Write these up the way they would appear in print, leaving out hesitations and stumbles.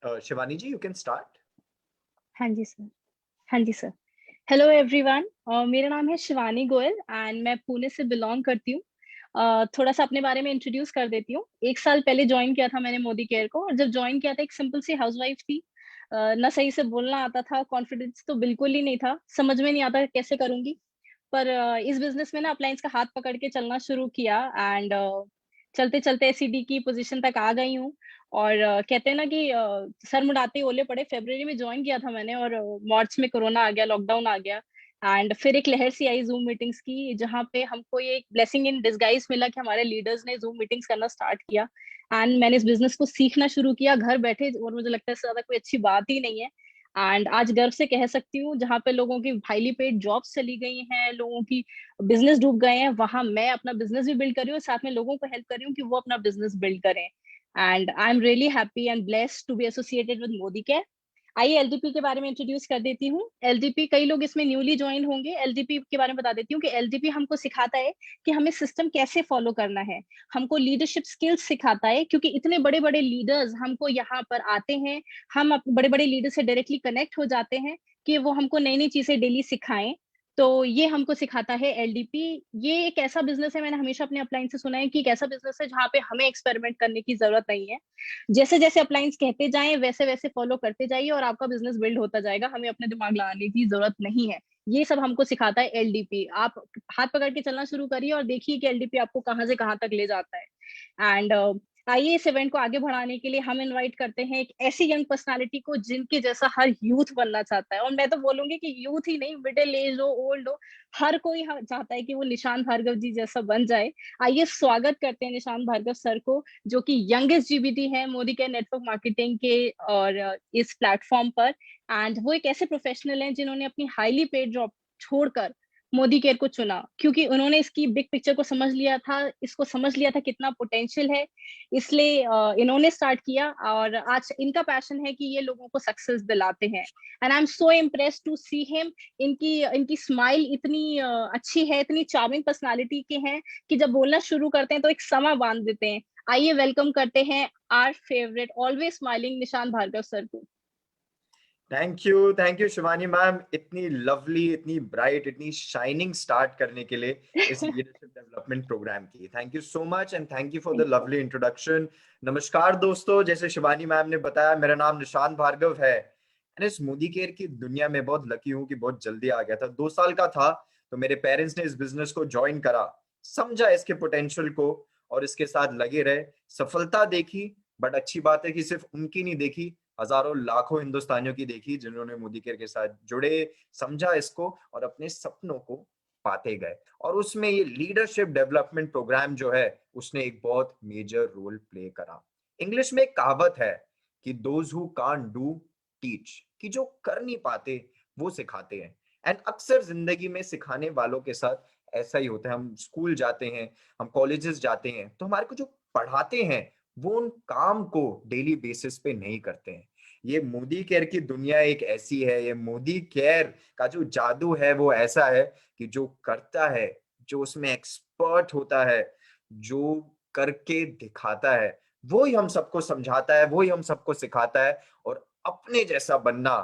Shivani ji, you can start. हाँ जी sir. हाँ जी सर। हेलो एवरीवन, मेरा नाम है शिवानी गोयल एंड मैं पुणे से बिलोंग करती हूँ। थोड़ा सा अपने बारे में इंट्रोड्यूस कर देती हूँ। 1 साल पहले ज्वाइन किया था मैंने मोदी केयर को, और जब ज्वाइन किया था एक सिंपल सी हाउसवाइफ थी। ना सही से बोलना आता था, कॉन्फिडेंस तो बिल्कुल ही नहीं था, समझ में नहीं आता कैसे करूंगी। पर इस बिजनेस में ना अप्लायंस का हाथ पकड़ के चलना शुरू किया एंड चलते चलते एसईडी की पोजीशन तक आ गई हूँ। और कहते हैं ना कि सर मुड़ाते ही ओले पड़े। फरवरी में ज्वाइन किया था मैंने, और मार्च में कोरोना आ गया, लॉकडाउन आ गया। एंड फिर एक लहर सी आई जूम मीटिंग्स की, जहाँ पे हमको ये एक ब्लेसिंग इन डिसगाइज मिला कि हमारे लीडर्स ने जूम मीटिंग्स करना स्टार्ट किया। एंड मैंने इस बिजनेस को सीखना शुरू किया घर बैठे, और मुझे लगता है इससे ज्यादा कोई अच्छी बात ही नहीं है। एंड आज गर्व से कह सकती हूँ, जहाँ पे लोगों की हाईली पेड जॉब्स चली गई हैं, लोगों की बिजनेस डूब गए हैं, वहां मैं अपना बिजनेस भी बिल्ड कर रही हूँ, साथ में लोगों को हेल्प कर रही हूँ कि वो अपना बिजनेस बिल्ड करें। And I am really happy and blessed to be associated with Modi care. आइए एलडीपी के बारे में इंट्रोड्यूस कर देती हूँ। एलडीपी, कई लोग इसमें न्यूली ज्वाइन होंगे। एलडीपी के बारे में बता देती हूँ कि एलडीपी हमको सिखाता है कि हमें सिस्टम कैसे फॉलो करना है। हमको लीडरशिप स्किल्स सिखाता है, क्योंकि इतने बड़े बड़े लीडर्स हमको यहाँ पर आते हैं। हम बड़े बड़े लीडर से डायरेक्टली कनेक्ट हो जाते हैं कि वो हमको नई नई चीजें डेली सिखाएं। तो ये हमको सिखाता है एलडीपी। ये एक ऐसा बिजनेस है, मैंने हमेशा अपने अपलाइन से सुना है कि एक ऐसा बिजनेस है जहाँ पे हमें एक्सपेरिमेंट करने की जरूरत नहीं है। जैसे जैसे अपलाइंस कहते जाएं वैसे वैसे फॉलो करते जाइए, और आपका बिजनेस बिल्ड होता जाएगा। हमें अपने दिमाग लगाने की जरूरत नहीं है। ये सब हमको सिखाता है एलडीपी। आप हाथ पकड़ के चलना शुरू करिए और देखिए कि एलडीपी आपको कहाँ से कहाँ तक ले जाता है। एंड आइए इस इवेंट को आगे बढ़ाने के लिए हम इनवाइट करते हैं एक ऐसी यंग पर्सनालिटी को जिनके जैसा हर यूथ बनना चाहता है। और मैं तो बोलूंगी कि यूथ ही नहीं, मिडिल एज हो, ओल्ड हो, हर कोई चाहता है कि वो निशांत भार्गव जी जैसा बन जाए। आइए स्वागत करते हैं निशांत भार्गव सर को, जो कि यंगेस्ट जीबीटी है मोदी के नेटवर्क मार्केटिंग के और इस प्लेटफॉर्म पर। एंड वो एक ऐसे प्रोफेशनल हैं जिन्होंने अपनी हाईली पेड जॉब छोड़कर मोदी केयर को चुना, क्योंकि उन्होंने इसकी बिग पिक्चर को समझ लिया था, इसको समझ लिया था कितना पोटेंशियल है। इसलिए इन्होंने स्टार्ट किया, और आज इनका पैशन है कि ये लोगों को सक्सेस दिलाते हैं। And I am so impressed to see him. इनकी इनकी स्माइल इतनी अच्छी है, इतनी चार्मिंग पर्सनालिटी के हैं कि जब बोलना शुरू करते हैं तो एक समा बांध देते हैं। आइए वेलकम करते हैं our favourite always smiling Nishant Bhargava sir को। थैंक यू शिवानी मैम, इतनी लवली, इतनी ब्राइट, इतनी शाइनिंग स्टार्ट करने के लिए इस लीडरशिप डेवलपमेंट प्रोग्राम की। Thank you so much and thank you for the thank you. Lovely introduction. नमस्कार दोस्तों, जैसे शिवानी मैम ने बताया, मेरा नाम निशांत भार्गव है। मैंने इस मोदी केयर की दुनिया में बहुत लकी हूँ कि बहुत जल्दी आ गया था। 2 साल का था तो मेरे पेरेंट्स ने इस बिजनेस को ज्वाइन करा, समझा इसके पोटेंशियल को और इसके साथ लगे रहे। सफलता देखी, बट अच्छी बात है कि सिर्फ उनकी नहीं देखी, हजारों लाखों हिंदुस्तानियों की देखी जिन्होंने मोदी केयर के साथ जुड़े, समझा इसको और अपने सपनों को पाते गए। और उसमें ये लीडरशिप डेवलपमेंट प्रोग्राम जो है उसने एक बहुत मेजर रोल प्ले करा। इंग्लिश में एक कहावत है कि those who can't do teach, कि जो कर नहीं पाते वो सिखाते हैं। एंड अक्सर जिंदगी में सिखाने वालों के साथ ऐसा ही होता है। हम स्कूल जाते हैं, हम कॉलेजेस जाते हैं, तो हमारे को जो पढ़ाते हैं वो उन काम को डेली बेसिस पे नहीं करते हैं। ये मोदी केयर की दुनिया एक ऐसी है, ये मोदी केयर का जो जादू है वो ऐसा है कि जो करता है, जो उसमें एक्सपर्ट होता है, जो करके दिखाता है, वो ही हम सबको समझाता है, वो ही हम सबको सिखाता है। और अपने जैसा बनना,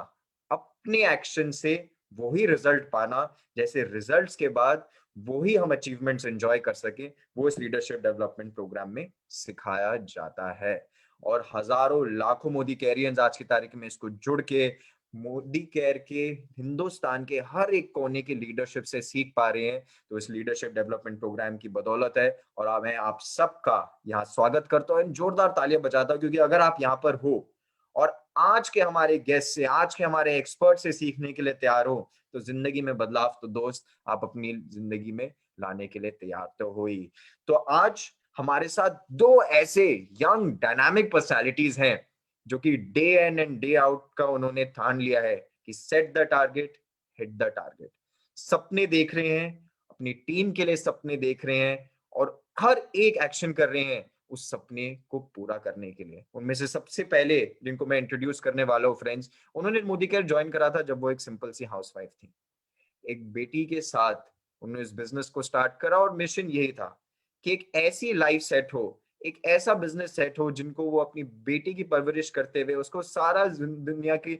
अपने एक्शन से वही रिजल्ट पाना, जैसे रिजल्ट्स के बाद वही हम अचीवमेंट्स एंजॉय कर सके, वो इस लीडरशिप डेवलपमेंट प्रोग्राम में सिखाया जाता है। और हजारों लाखों मोदी कैरियंस आज की तारीख में इसको जुड़ के मोदी केयर के हिंदुस्तान के हर एक कोने की लीडरशिप से सीख पा रहे हैं। तो इस लीडरशिप डेवलपमेंट प्रोग्राम की बदौलत है। और अब मैं आप सबका यहाँ स्वागत करता हूँ, जोरदार तालियां बजाता हूँ, क्योंकि अगर आप यहाँ पर हो और आज के हमारे गेस्ट से, आज के हमारे एक्सपर्ट से सीखने के लिए तैयार हो, तो जिंदगी में बदलाव तो दोस्त आप अपनी जिंदगी में लाने के लिए तैयार तो हो ही। तो आज हमारे साथ दो ऐसे यंग डायनामिक पर्सनालिटीज हैं जो कि day in and day out का उन्होंने ठान लिया है कि set the target, hit the target. सपने देख रहे हैं, अपनी टीम के लिए सपने देख रहे हैं और हर एक एक्शन कर रहे हैं उस सपने को पूरा करने के लिए। उनमें से सबसे पहले जिनको मैं इंट्रोड्यूस करने वाला हूँ फ्रेंड्स, उन्होंने मोदी केयर ज्वाइन करा था जब वो एक सिंपल सी हाउसवाइफ थी। एक बेटी के साथ उन्होंने इस बिजनेस को स्टार्ट करा और मिशन यही था कि एक ऐसी लाइफ सेट हो, एक ऐसा बिजनेस सेट हो जिनको वो अपनी बेटी की परवरिश करते हुए उसको सारा दुनिया की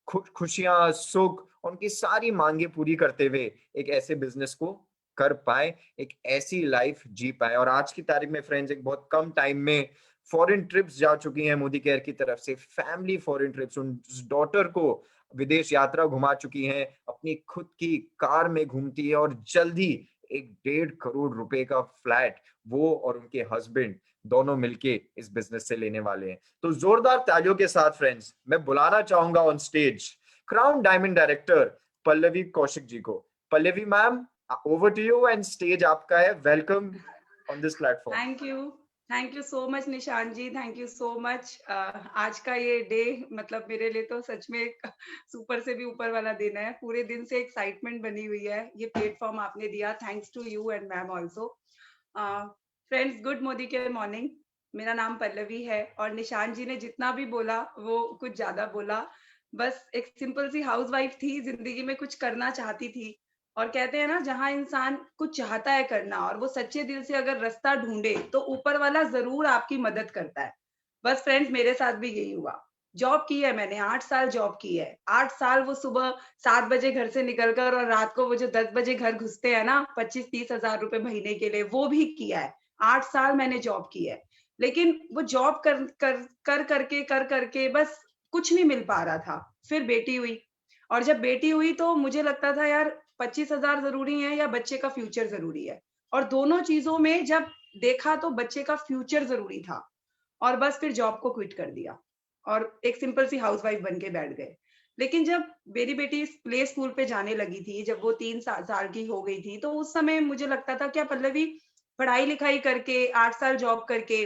खुशियां, सुख, उनकी सारी मांगे पूरी करते हुए एक ऐसे बिजनेस को कर पाए, एक ऐसी लाइफ जी पाए। और आज की तारीख में फ्रेंड्स, एक बहुत कम टाइम में फॉरेन ट्रिप्स जा चुकी हैं मोदी केयर की तरफ से, फैमिली फॉरेन ट्रिप्स, उन डॉटर को विदेश यात्रा घुमा चुकी हैं, अपनी खुद की कार में घूमती है, और जल्दी एक 1.5 करोड़ रुपए का फ्लैट वो और उनके हस्बैंड दोनों मिलके इस बिजनेस से लेने वाले हैं। तो जोरदार तालियों के साथ फ्रेंड्स, मैं बुलाना चाहूंगा on stage crown diamond director Pallavi Kaushik ji को। Pallavi ma'am, over to you and stage आपका है। Welcome on this platform. Thank you so much Nishan ji, thank you so much. आज का ये डे मतलब मेरे लिए तो सच में एक सुपर से भी ऊपर वाला दिन है। पूरे दिन से एक्साइटमेंट बनी हुई है। ये प्लेटफॉर्म आपने दिया, thanks to you and ma'am also. Friends, good Modi care morning. मेरा नाम पल्लवी है और निशान जी ने जितना भी बोला वो कुछ ज्यादा बोला। बस एक सिंपल सी हाउसवाइफ थी, जिंदगी में कुछ करना चाहती थी। और कहते हैं ना, जहां इंसान कुछ चाहता है करना और वो सच्चे दिल से अगर रास्ता ढूंढे तो ऊपर वाला जरूर आपकी मदद करता है। बस फ्रेंड्स, मेरे साथ भी यही हुआ। जॉब की है मैंने, 8 साल जॉब की है। 8 साल वो सुबह 7 बजे घर से निकलकर और रात को वो जो 10 बजे घर घुसते हैं ना 25-30 हजार रुपए महीने के लिए, वो भी किया है। 8 साल मैंने जॉब की है। लेकिन वो जॉब कर करके बस कुछ नहीं मिल पा रहा था। फिर बेटी हुई, और जब बेटी हुई तो मुझे लगता था यार 25,000 जरूरी है या बच्चे का फ्यूचर जरूरी है। और दोनों चीजों में जब देखा तो बच्चे का फ्यूचर जरूरी था। और बस फिर जॉब को क्विट कर दिया और एक सिंपल सी हाउसवाइफ बन के बैठ गए। लेकिन जब मेरी बेटी प्ले स्कूल पे जाने लगी थी, जब वो 3 साल की हो गई थी, तो उस समय मुझे लगता था क्या पल्लवी, पढ़ाई लिखाई करके 8 साल जॉब करके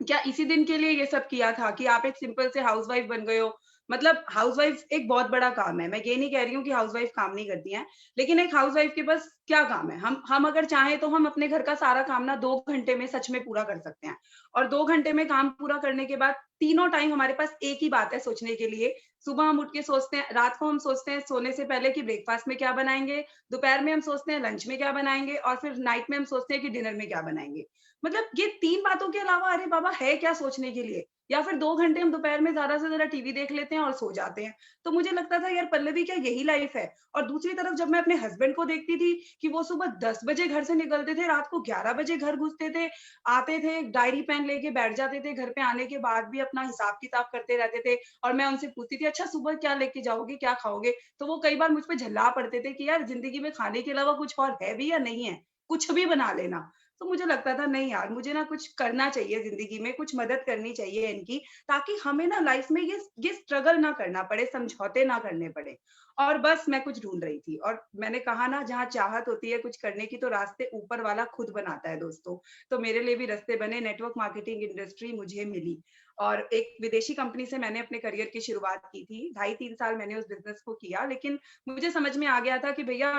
क्या इसी दिन के लिए ये सब किया था कि आप एक सिंपल से हाउसवाइफ बन गए हो? मतलब हाउसवाइफ एक बहुत बड़ा काम है। मैं ये नहीं कह रही हूँ कि हाउसवाइफ काम नहीं करती हैं, लेकिन एक हाउसवाइफ के पास क्या काम है? हम अगर चाहें तो हम अपने घर का सारा काम ना 2 घंटे में सच में पूरा कर सकते हैं। और 2 घंटे में काम पूरा करने के बाद तीनों टाइम हमारे पास एक ही बात है सोचने के लिए। सुबह हम उठ के सोचते हैं, रात को हम सोचते हैं सोने से पहले कि ब्रेकफास्ट में क्या बनाएंगे, दोपहर में हम सोचते हैं लंच में क्या बनाएंगे, और फिर नाइट में हम सोचते हैं कि डिनर में क्या बनाएंगे। मतलब ये 3 बातों के अलावा अरे बाबा है क्या सोचने के लिए? या फिर 2 घंटे हम दोपहर में ज़्यादा से ज़्यादा टीवी देख लेते हैं और सो जाते हैं। तो मुझे लगता था यार पल्लवी, क्या यही लाइफ है? और दूसरी तरफ जब मैं अपने हस्बैंड को देखती थी कि वो सुबह 10 बजे घर से निकलते थे, रात को 11 बजे घर घुसते थे, आते थे, डायरी पेन लेके बैठ जाते थे, घर पे आने के बाद भी अपना हिसाब-किताब करते रहते थे। और मैं उनसे पूछती थी, अच्छा सुबह क्या लेके जाओगे, क्या खाओगे? तो वो कई बार मुझ पे झल्ला पड़ते थे कि यार ज़िंदगी में खाने के अलावा कुछ और है भी या नहीं है? कुछ भी बना लेना। तो मुझे लगता था नहीं यार, मुझे ना कुछ करना चाहिए जिंदगी में, कुछ मदद करनी चाहिए इनकी, ताकि हमें ना लाइफ में ये स्ट्रगल ना करना पड़े, समझौते ना करने पड़े। और बस मैं कुछ ढूंढ रही थी, और मैंने कहा ना, जहाँ चाहत होती है कुछ करने की तो रास्ते ऊपर वाला खुद बनाता है दोस्तों। तो मेरे लिए भी रास्ते बने, नेटवर्क मार्केटिंग इंडस्ट्री मुझे मिली, और एक विदेशी कंपनी से मैंने अपने करियर की शुरुआत की थी। 2.5-3 साल मैंने उस बिजनेस को किया, लेकिन मुझे समझ में आ गया था कि भैया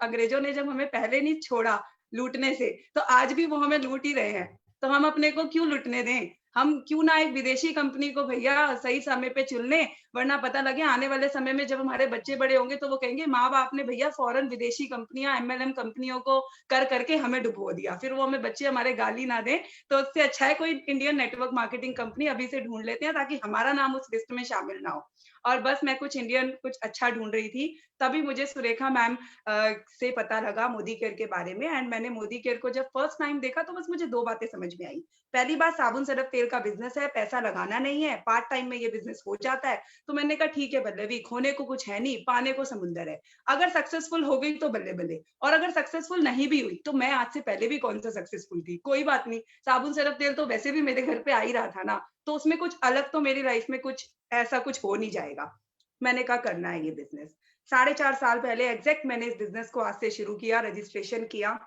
अंग्रेजों ने जब हमें पहले नहीं छोड़ा लूटने से, तो आज भी वो हमें लूट ही रहे हैं। तो हम अपने को क्यों लूटने दें? हम क्यों ना एक विदेशी कंपनी को भैया सही समय पे चुन लें, वरना पता लगे आने वाले समय में जब हमारे बच्चे बड़े होंगे तो वो कहेंगे माँ बाप ने भैया फॉरेन विदेशी कंपनियां, एमएलएम कंपनियों को कर करके हमें डुबो दिया। फिर वो हमें बच्चे हमारे गाली ना दें, तो उससे अच्छा है कोई इंडियन नेटवर्क मार्केटिंग कंपनी अभी से ढूंढ लेते हैं, ताकि हमारा नाम उस लिस्ट में शामिल ना हो। और बस मैं कुछ इंडियन कुछ अच्छा ढूंढ रही थी, तभी मुझे सुरेखा मैम से पता लगा मोदी केयर के बारे में। एंड मैंने मोदी केयर को जब फर्स्ट टाइम देखा तो बस मुझे 2 बातें समझ में आई। पहली बात, साबुन सरफ तेल का बिजनेस है, पैसा लगाना नहीं है, पार्ट टाइम में ये बिजनेस हो जाता है। तो मैंने कहा ठीक है पल्लवी, खोने को कुछ है नहीं, पाने को समुंदर है। अगर सक्सेसफुल हो गई तो बल्ले बल्ले, और अगर सक्सेसफुल नहीं भी हुई तो मैं आज से पहले भी कौन सा सक्सेसफुल थी, कोई बात नहीं। साबुन सरफ तेल तो वैसे भी मेरे घर पे आ ही रहा था ना, तो उसमें कुछ अलग तो मेरी लाइफ में कुछ ऐसा कुछ हो नहीं जाएगा। मैंने कहा करना है ये बिजनेस। 4.5 साल पहले एग्जैक्ट मैंने इस बिजनेस को आज से शुरू किया, रजिस्ट्रेशन किया।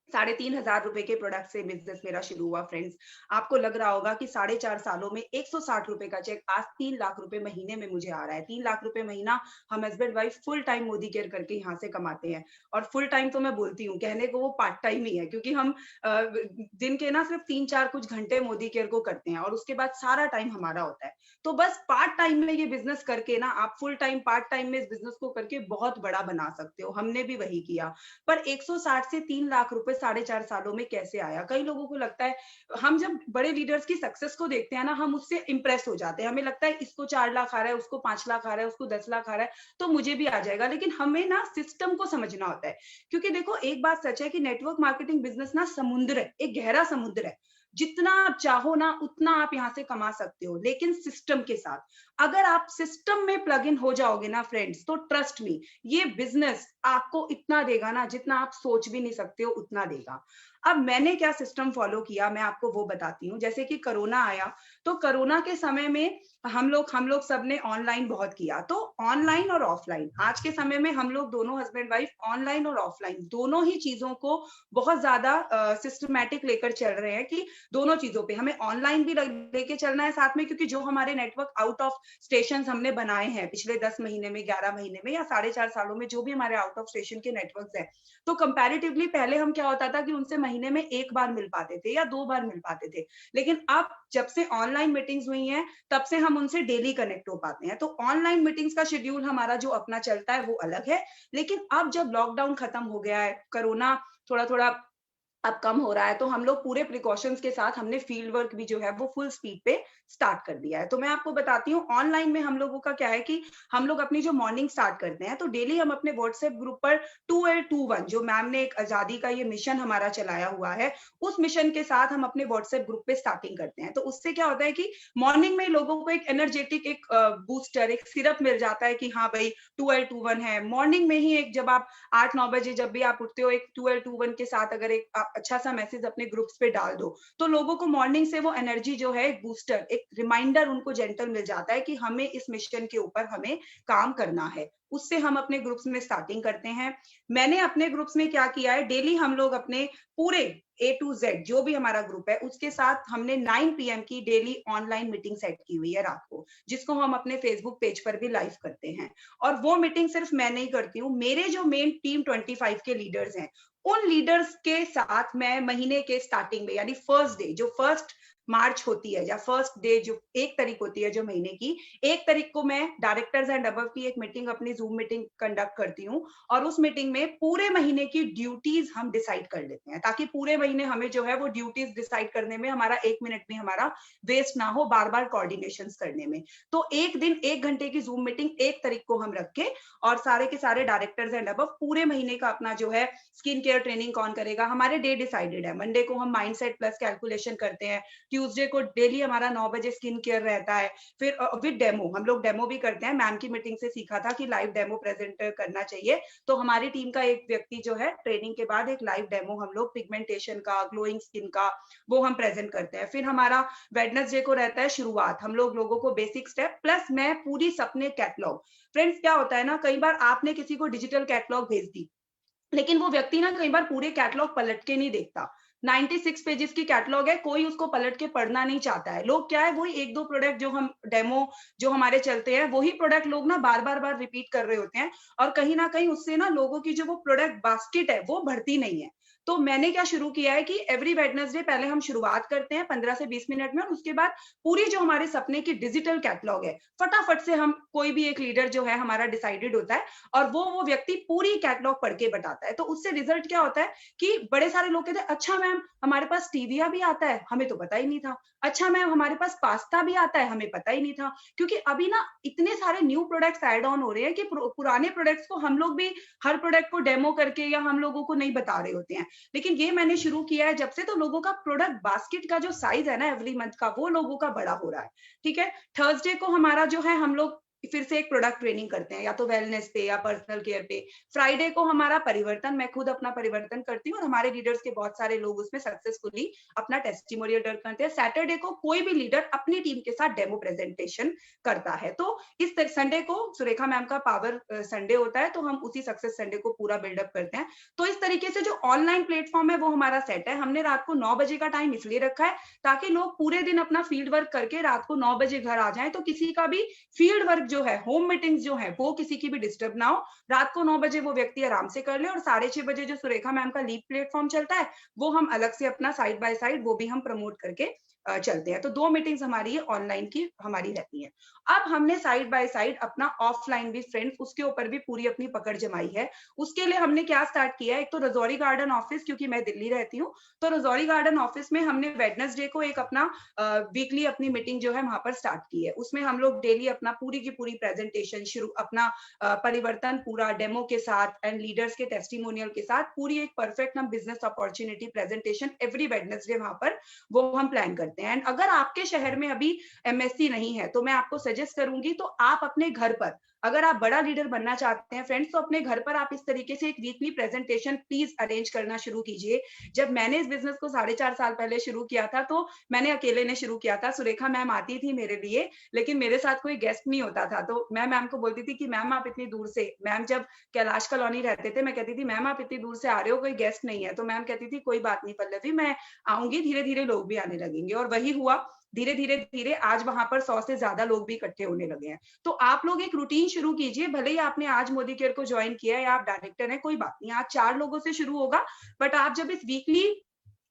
3,500 रुपए के प्रोडक्ट से बिजनेस मेरा शुरू हुआ फ्रेंड्स। आपको लग रहा होगा कि 4.5 सालों में 160 रुपए का चेक आज 3 लाख रुपए महीने में मुझे आ रहा है। 3 लाख रुपए महीना हम husband wife full time Modi care करके यहाँ से कमाते हैं। और फुल टाइम तो मैं बोलती हूँ, कहने को वो पार्ट टाइम ही है, क्योंकि हम दिन के ना सिर्फ 3-4 कुछ घंटे मोदी केयर को करते हैं और उसके बाद सारा टाइम हमारा होता है। तो बस पार्ट टाइम में ये बिजनेस करके ना आप फुल टाइम पार्ट टाइम में इस बिजनेस को करके बहुत बड़ा बना सकते हो। हमने भी वही किया। पर 160 से 3 लाख रुपए 4.5 सालों में कैसे आया। कई लोगों को लगता है, हम जब बड़े लीडर्स की सक्सेस को देखते हैं ना, हम उससे इंप्रेस हो जाते हैं। हमें लगता है इसको 4 लाख आ रहा है, उसको 5 लाख आ रहा है, उसको 10 लाख आ रहा है, तो मुझे भी आ जाएगा। लेकिन हमें ना सिस्टम को समझना होता है, क्योंकि देखो एक बात सच है कि नेटवर्क मार्केटिंग बिजनेस ना समुद्र है, एक गहरा समुद्र है। जितना आप चाहो ना उतना आप यहाँ से कमा सकते हो, लेकिन सिस्टम के साथ। अगर आप सिस्टम में प्लग इन हो जाओगे ना फ्रेंड्स, तो ट्रस्ट मी, ये बिजनेस आपको इतना देगा ना जितना आप सोच भी नहीं सकते हो, उतना देगा। अब मैंने क्या सिस्टम फॉलो किया, मैं आपको वो बताती हूँ। जैसे कि कोरोना आया, तो कोरोना के समय में हम लोग सबने ऑनलाइन बहुत किया। तो ऑनलाइन और ऑफलाइन, आज के समय में हम लोग दोनों हस्बैंड वाइफ ऑनलाइन और ऑफलाइन दोनों ही चीजों को बहुत ज्यादा सिस्टमैटिक लेकर चल रहे हैं कि दोनों चीजों पे हमें ऑनलाइन भी लेके चलना है साथ में, क्योंकि जो हमारे नेटवर्क आउट ऑफ स्टेशन हमने बनाए हैं पिछले 10 महीने में, 11 महीने में या 4.5 सालों में, जो भी हमारे आउट ऑफ स्टेशन के नेटवर्क है, तो कंपैरेटिवली पहले हम क्या होता था कि उनसे महीने में 1 बार मिल पाते थे या 2 बार मिल पाते थे। लेकिन अब जब से ऑनलाइन मीटिंग्स हुई हैं, तब से हम उनसे डेली कनेक्ट हो पाते हैं। तो ऑनलाइन मीटिंग्स का शेड्यूल हमारा जो अपना चलता है वो अलग है। लेकिन अब जब लॉकडाउन खत्म हो गया है, कोरोना थोड़ा थोड़ा अब कम हो रहा है, तो हम लोग पूरे प्रिकॉशंस के साथ हमने फील्ड वर्क भी जो है वो फुल स्पीड पे स्टार्ट कर दिया है। तो मैं आपको बताती हूँ ऑनलाइन में हम लोगों का क्या है कि हम लोग अपनी जो मॉर्निंग स्टार्ट करते हैं, तो डेली हम अपने व्हाट्सएप ग्रुप पर 2L21, जो मैम ने एक आजादी का ये मिशन हमारा चलाया हुआ है, उस मिशन के साथ हम अपने व्हाट्सएप ग्रुप पे स्टार्टिंग करते हैं। तो उससे क्या होता है कि मॉर्निंग में लोगों को एक एनर्जेटिक, एक बूस्टर, एक सिरप मिल जाता है कि हाँ भाई 2L21 है। मॉर्निंग में ही एक, जब आप 8-9 बजे जब भी आप उठते हो, एक 2L21 के साथ अगर एक अच्छा सा मैसेज अपने ग्रुप्स पे डाल दो, तो लोगों को मॉर्निंग से वो एनर्जी जो है, एक बूस्टर, एक रिमाइंडर उनको जेंटल मिल जाता है कि हमें इस मिशन के ऊपर हमें काम करना है। उससे हम अपने ग्रुप्स में स्टार्टिंग करते हैं। मैंने अपने ग्रुप्स में क्या किया है, डेली हम लोग अपने पूरे A to Z जो भी हमारा ग्रुप है, उसके साथ हमने 9 PM की डेली ऑनलाइन मीटिंग सेट की हुई है रात को, जिसको हम अपने फेसबुक पेज पर भी लाइव करते हैं। और वो मीटिंग सिर्फ मैं नहीं करती हूँ, मेरे जो मेन टीम 25 के लीडर्स हैं, उन लीडर्स के साथ मैं महीने के स्टार्टिंग में, यानी फर्स्ट डे, जो 1 मार्च होती है, या फर्स्ट डे जो 1 तारीख होती है जो महीने की, 1 तारीख को मैं डायरेक्टर्स एंड अबव की एक मीटिंग, अपनी जूम मीटिंग कंडक्ट करती हूँ। और उस मीटिंग में पूरे महीने की ड्यूटीज हम डिसाइड कर लेते हैं, ताकि पूरे महीने हमें जो है वो ड्यूटीज डिसाइड करने में हमारा 1 मिनट भी हमारा वेस्ट ना हो, बार बार कोऑर्डिनेशन करने में। तो एक दिन 1 घंटे की जूम मीटिंग 1 तारीख को हम रख के, और सारे के सारे डायरेक्टर्स एंड अबव पूरे महीने का अपना जो है स्किन केयर ट्रेनिंग कौन करेगा, हमारे डे डिसाइडेड है। मंडे को हम माइंडसेट प्लस कैलकुलेशन करते हैं, ट्यूसडे को डेली हमारा 9 बजे स्किन केयर रहता है। फिर विद डेमो, हम लोग डेमो भी करते हैं। मैम की मीटिंग से सीखा था कि लाइव डेमो प्रेजेंट करना चाहिए, तो हमारी टीम का एक व्यक्ति जो है ट्रेनिंग के बाद एक लाइव डेमो हम लोग पिगमेंटेशन का, ग्लोइंग स्किन का, वो हम प्रेजेंट करते हैं। फिर हमारा वेडनेसडे को रहता है शुरुआत, हम लोग लोगों को बेसिक स्टेप प्लस मैं पूरी सपने कैटलॉग। फ्रेंड्स क्या होता है ना, कई बार आपने किसी को डिजिटल कैटलॉग भेज दी, लेकिन वो व्यक्ति ना कई बार पूरे कैटलॉग पलट के नहीं देखता। 96 पेजेस की कैटलॉग है, कोई उसको पलट के पढ़ना नहीं चाहता है। लोग क्या है, वही 1-2 प्रोडक्ट जो हम डेमो जो हमारे चलते हैं, वही प्रोडक्ट लोग ना बार-बार रिपीट कर रहे होते हैं, और कहीं ना कहीं उससे ना लोगों की जो वो प्रोडक्ट बास्केट है वो बढ़ती नहीं है। तो मैंने क्या शुरू किया है कि एवरी वेडनेसडे पहले हम शुरुआत करते हैं 15 से 20 मिनट में, और उसके बाद पूरी जो हमारे सपने की डिजिटल कैटलॉग है, फटाफट से हम, कोई भी एक लीडर जो है हमारा डिसाइडेड होता है, और वो व्यक्ति पूरी कैटलॉग पढ़ के बताता है। तो उससे रिजल्ट क्या होता है कि बड़े सारे लोग कहते हैं, अच्छा मैम हमारे पास स्टीविया भी आता है, हमें तो पता ही नहीं था। अच्छा मैम हमारे पास पास्ता भी आता है, हमें पता ही नहीं था। क्योंकि अभी ना इतने सारे न्यू प्रोडक्ट्स ऐड ऑन हो रहे हैं कि पुराने प्रोडक्ट्स को हम लोग भी हर प्रोडक्ट को डेमो करके या हम लोगों को नहीं बता रहे होते हैं। लेकिन ये मैंने शुरू किया है जब से, तो लोगों का प्रोडक्ट बास्केट का जो साइज है ना एवरी मंथ का, वो लोगों का बड़ा हो रहा है। ठीक है, थर्सडे को हमारा जो है, हम लोग फिर से एक प्रोडक्ट ट्रेनिंग करते हैं, या तो वेलनेस पे या पर्सनल केयर पे। फ्राइडे को हमारा परिवर्तन, मैं खुद अपना परिवर्तन करती हूँ, और हमारे लीडर्स के बहुत सारे लोग उसमें सक्सेसफुली अपना टेस्टिमोनियल करते हैं। सैटरडे को कोई भी लीडर अपनी टीम के साथ डेमो प्रेजेंटेशन करता है। तो इस संडे को सुरेखा मैम का पावर संडे होता है, तो हम उसी सक्सेस संडे को पूरा बिल्डअप करते हैं। तो इस तरीके से जो ऑनलाइन प्लेटफॉर्म है वो हमारा सेट है। हमने रात को 9 बजे का टाइम इसलिए रखा है ताकि लोग पूरे दिन अपना फील्ड वर्क करके रात को 9 बजे घर आ जाएं, तो किसी का भी फील्ड वर्क जो है, होम मीटिंग्स जो है, वो किसी की भी डिस्टर्ब ना हो। रात को 9 बजे वो व्यक्ति आराम से कर ले, और 6:30 बजे जो सुरेखा मैम का लीव प्लेटफॉर्म चलता है, वो हम अलग से अपना साइड बाय साइड वो भी हम प्रमोट करके चलते हैं। तो 2 मीटिंग्स हमारी ऑनलाइन की हमारी रहती हैं। अब हमने साइड बाय साइड अपना ऑफलाइन भी फ्रेंड्स उसके ऊपर भी पूरी अपनी पकड़ जमाई है। उसके लिए हमने क्या स्टार्ट किया है, एक तो रजौरी गार्डन ऑफिस, क्योंकि मैं दिल्ली रहती हूँ, तो रजौरी गार्डन ऑफिस में हमने वेडनेसडे को एक अपना वीकली अपनी मीटिंग जो है वहां पर स्टार्ट की है। उसमें हम लोग डेली अपना पूरी की पूरी प्रेजेंटेशन शुरू, अपना परिवर्तन पूरा डेमो के साथ एंड लीडर्स के टेस्टिमोनियल के साथ पूरी एक परफेक्ट हम business opportunity presentation every Wednesday वहां पर वो हम प्लान करते हैं। एंड अगर आपके शहर में अभी एमएससी नहीं है तो मैं आपको सजेस्ट करूंगी, तो आप अपने घर पर, अगर आप बड़ा लीडर बनना चाहते हैं फ्रेंड्स, तो अपने घर पर आप इस तरीके से एक वीकली प्रेजेंटेशन प्लीज अरेंज करना शुरू कीजिए। जब मैंने इस बिजनेस को 4.5 साल पहले शुरू किया था तो मैंने अकेले ने शुरू किया था। सुरेखा मैम आती थी मेरे लिए, लेकिन मेरे साथ कोई गेस्ट नहीं होता था। तो मैं मैम को बोलती थी कि मैम आप इतनी दूर से, मैम जब कैलाश कॉलोनी रहते थे, मैं कहती थी मैम आप इतनी दूर से आ रहे हो, कोई गेस्ट नहीं है। तो मैम कहती थी कोई बात नहीं पल्लवी, मैं आऊंगी, धीरे धीरे लोग भी आने लगेंगे। और वही हुआ, धीरे धीरे धीरे आज वहां पर 100 से ज्यादा लोग भी इकट्ठे होने लगे हैं। तो आप लोग एक रूटीन शुरू कीजिए, भले ही आपने आज मोदी केयर को ज्वाइन किया है या आप डायरेक्टर हैं, कोई बात नहीं, आज 4 लोगों से शुरू होगा, बट आप जब इस वीकली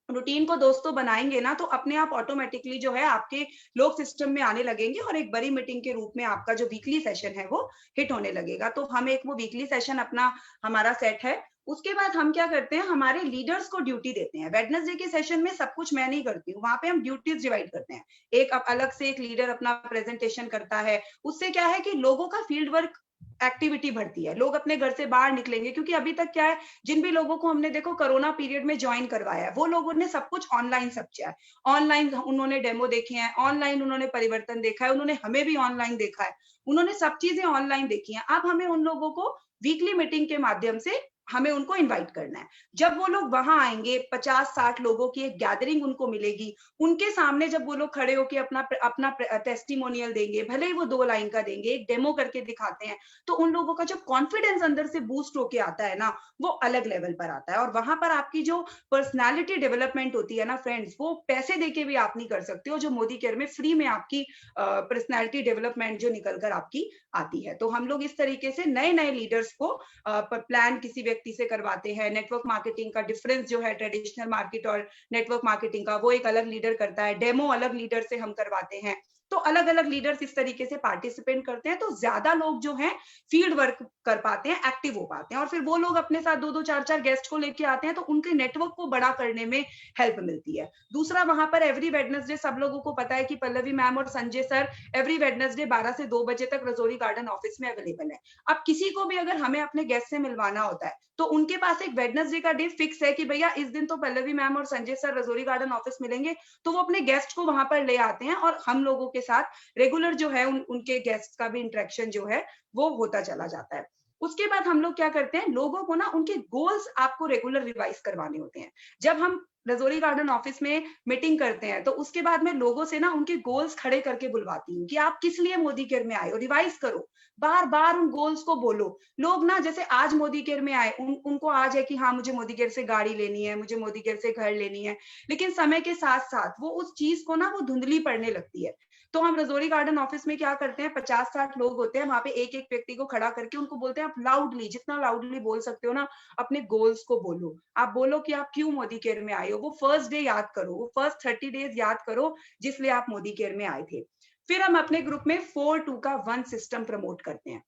रूटीन को दोस्तों बनाएंगे ना, तो अपने आप ऑटोमेटिकली जो है आपके लोग सिस्टम में आने लगेंगे और एक बड़ी मीटिंग के रूप में आपका जो वीकली सेशन है वो हिट होने लगेगा। तो हम एक वो वीकली सेशन अपना हमारा सेट है। उसके बाद हम क्या करते हैं, हमारे लीडर्स को ड्यूटी देते हैं। वेडनेसडे के सेशन में सब कुछ मैं नहीं करती हूँ, वहां पे हम ड्यूटीज डिवाइड करते हैं। एक अलग से एक लीडर अपना प्रेजेंटेशन करता है। उससे क्या है कि लोगों का फील्ड वर्क एक्टिविटी बढ़ती है, लोग अपने घर से बाहर निकलेंगे। क्योंकि अभी तक क्या है, जिन भी लोगों को हमने देखो कोरोना पीरियड में ज्वाइन करवाया है, वो लोगों ने सब कुछ ऑनलाइन समझा है, ऑनलाइन उन्होंने डेमो देखे हैं, ऑनलाइन उन्होंने परिवर्तन देखा है, उन्होंने हमें भी ऑनलाइन देखा है, उन्होंने सब चीजें ऑनलाइन देखी हैं। अब हमें उन लोगों को वीकली मीटिंग के माध्यम से हमें उनको इनवाइट करना है। जब वो लोग वहां आएंगे, 50-60 लोगों की एक गैदरिंग उनको मिलेगी, उनके सामने जब वो लोग खड़े होकर अपना अपना टेस्टिमोनियल देंगे, भले ही वो 2 लाइन का देंगे, एक डेमो करके दिखाते हैं, तो उन लोगों का जो कॉन्फिडेंस अंदर से बूस्ट होके आता है ना, वो अलग लेवल पर आता है। और वहां पर आपकी जो पर्सनालिटी डेवलपमेंट होती है ना फ्रेंड्स, वो पैसे देके भी आप नहीं कर सकते हो, जो मोदी केयर में फ्री में आपकी पर्सनालिटी डेवलपमेंट जो निकल कर आपकी आती है। तो हम लोग इस तरीके से नए नए लीडर्स को प्लान किसी व्यक्ति से करवाते हैं। नेटवर्क मार्केटिंग का डिफरेंस जो है ट्रेडिशनल मार्केट और नेटवर्क मार्केटिंग का, वो एक अलग लीडर करता है। डेमो अलग लीडर से हम करवाते हैं। तो अलग अलग लीडर्स इस तरीके से पार्टिसिपेट करते हैं, तो ज्यादा लोग जो हैं फील्ड वर्क कर पाते हैं, एक्टिव हो पाते हैं। और फिर वो लोग अपने साथ 2-2 4-4 गेस्ट को लेके आते हैं, तो उनके नेटवर्क को बड़ा करने में हेल्प मिलती है। दूसरा, वहां पर एवरी वेडनेसडे सब लोगों को पता है कि पल्लवी मैम और संजय सर एवरी वेडनेसडे 12 से 2 बजे तक रजौरी गार्डन ऑफिस में अवेलेबल है। अब किसी को भी अगर हमें अपने गेस्ट से मिलवाना होता है, तो उनके पास एक वेडनेसडे का डे फिक्स है कि भैया इस दिन तो पल्लवी मैम और Sanjay sir Rajouri garden office मिलेंगे, तो वो अपने गेस्ट को वहां पर ले आते हैं और हम लोगों के साथ रेगुलर जो है उनके गेस्ट का भी इंटरेक्शन जो है वो होता चला जाता है। उसके बाद हम लोग क्या करते हैं, लोगों को ना उनके गोल्स आपको रेगुलर रिवाइज करवाने होते हैं। जब हम रजौरी गार्डन ऑफिस में मीटिंग करते हैं, तो उसके बाद मैं लोगों से ना उनके गोल्स खड़े करके बुलवाती हूँ कि आप किस लिए मोदी केयर में आए हो, रिवाइज करो, बार बार उन गोल्स को बोलो। लोग ना जैसे आज मोदी केयर में आए, उनको आज है कि हाँ मुझे मोदी केयर से गाड़ी लेनी है, मुझे मोदी केयर से घर लेनी है, लेकिन समय के साथ साथ वो उस चीज को ना वो धुंधली पड़ने लगती है। तो हम रजौरी गार्डन ऑफिस में क्या करते हैं, 50-60 लोग होते हैं, वहां पे एक एक व्यक्ति को खड़ा करके उनको बोलते हैं आप लाउडली, जितना लाउडली बोल सकते हो ना, अपने गोल्स को बोलो। आप बोलो कि आप क्यों मोदी केयर में आए हो, वो फर्स्ट डे याद करो, वो फर्स्ट 30 डेज याद करो जिसलिए आप मोदी केयर में आए थे। फिर हम अपने ग्रुप में 4-2 का 1 सिस्टम प्रमोट करते हैं।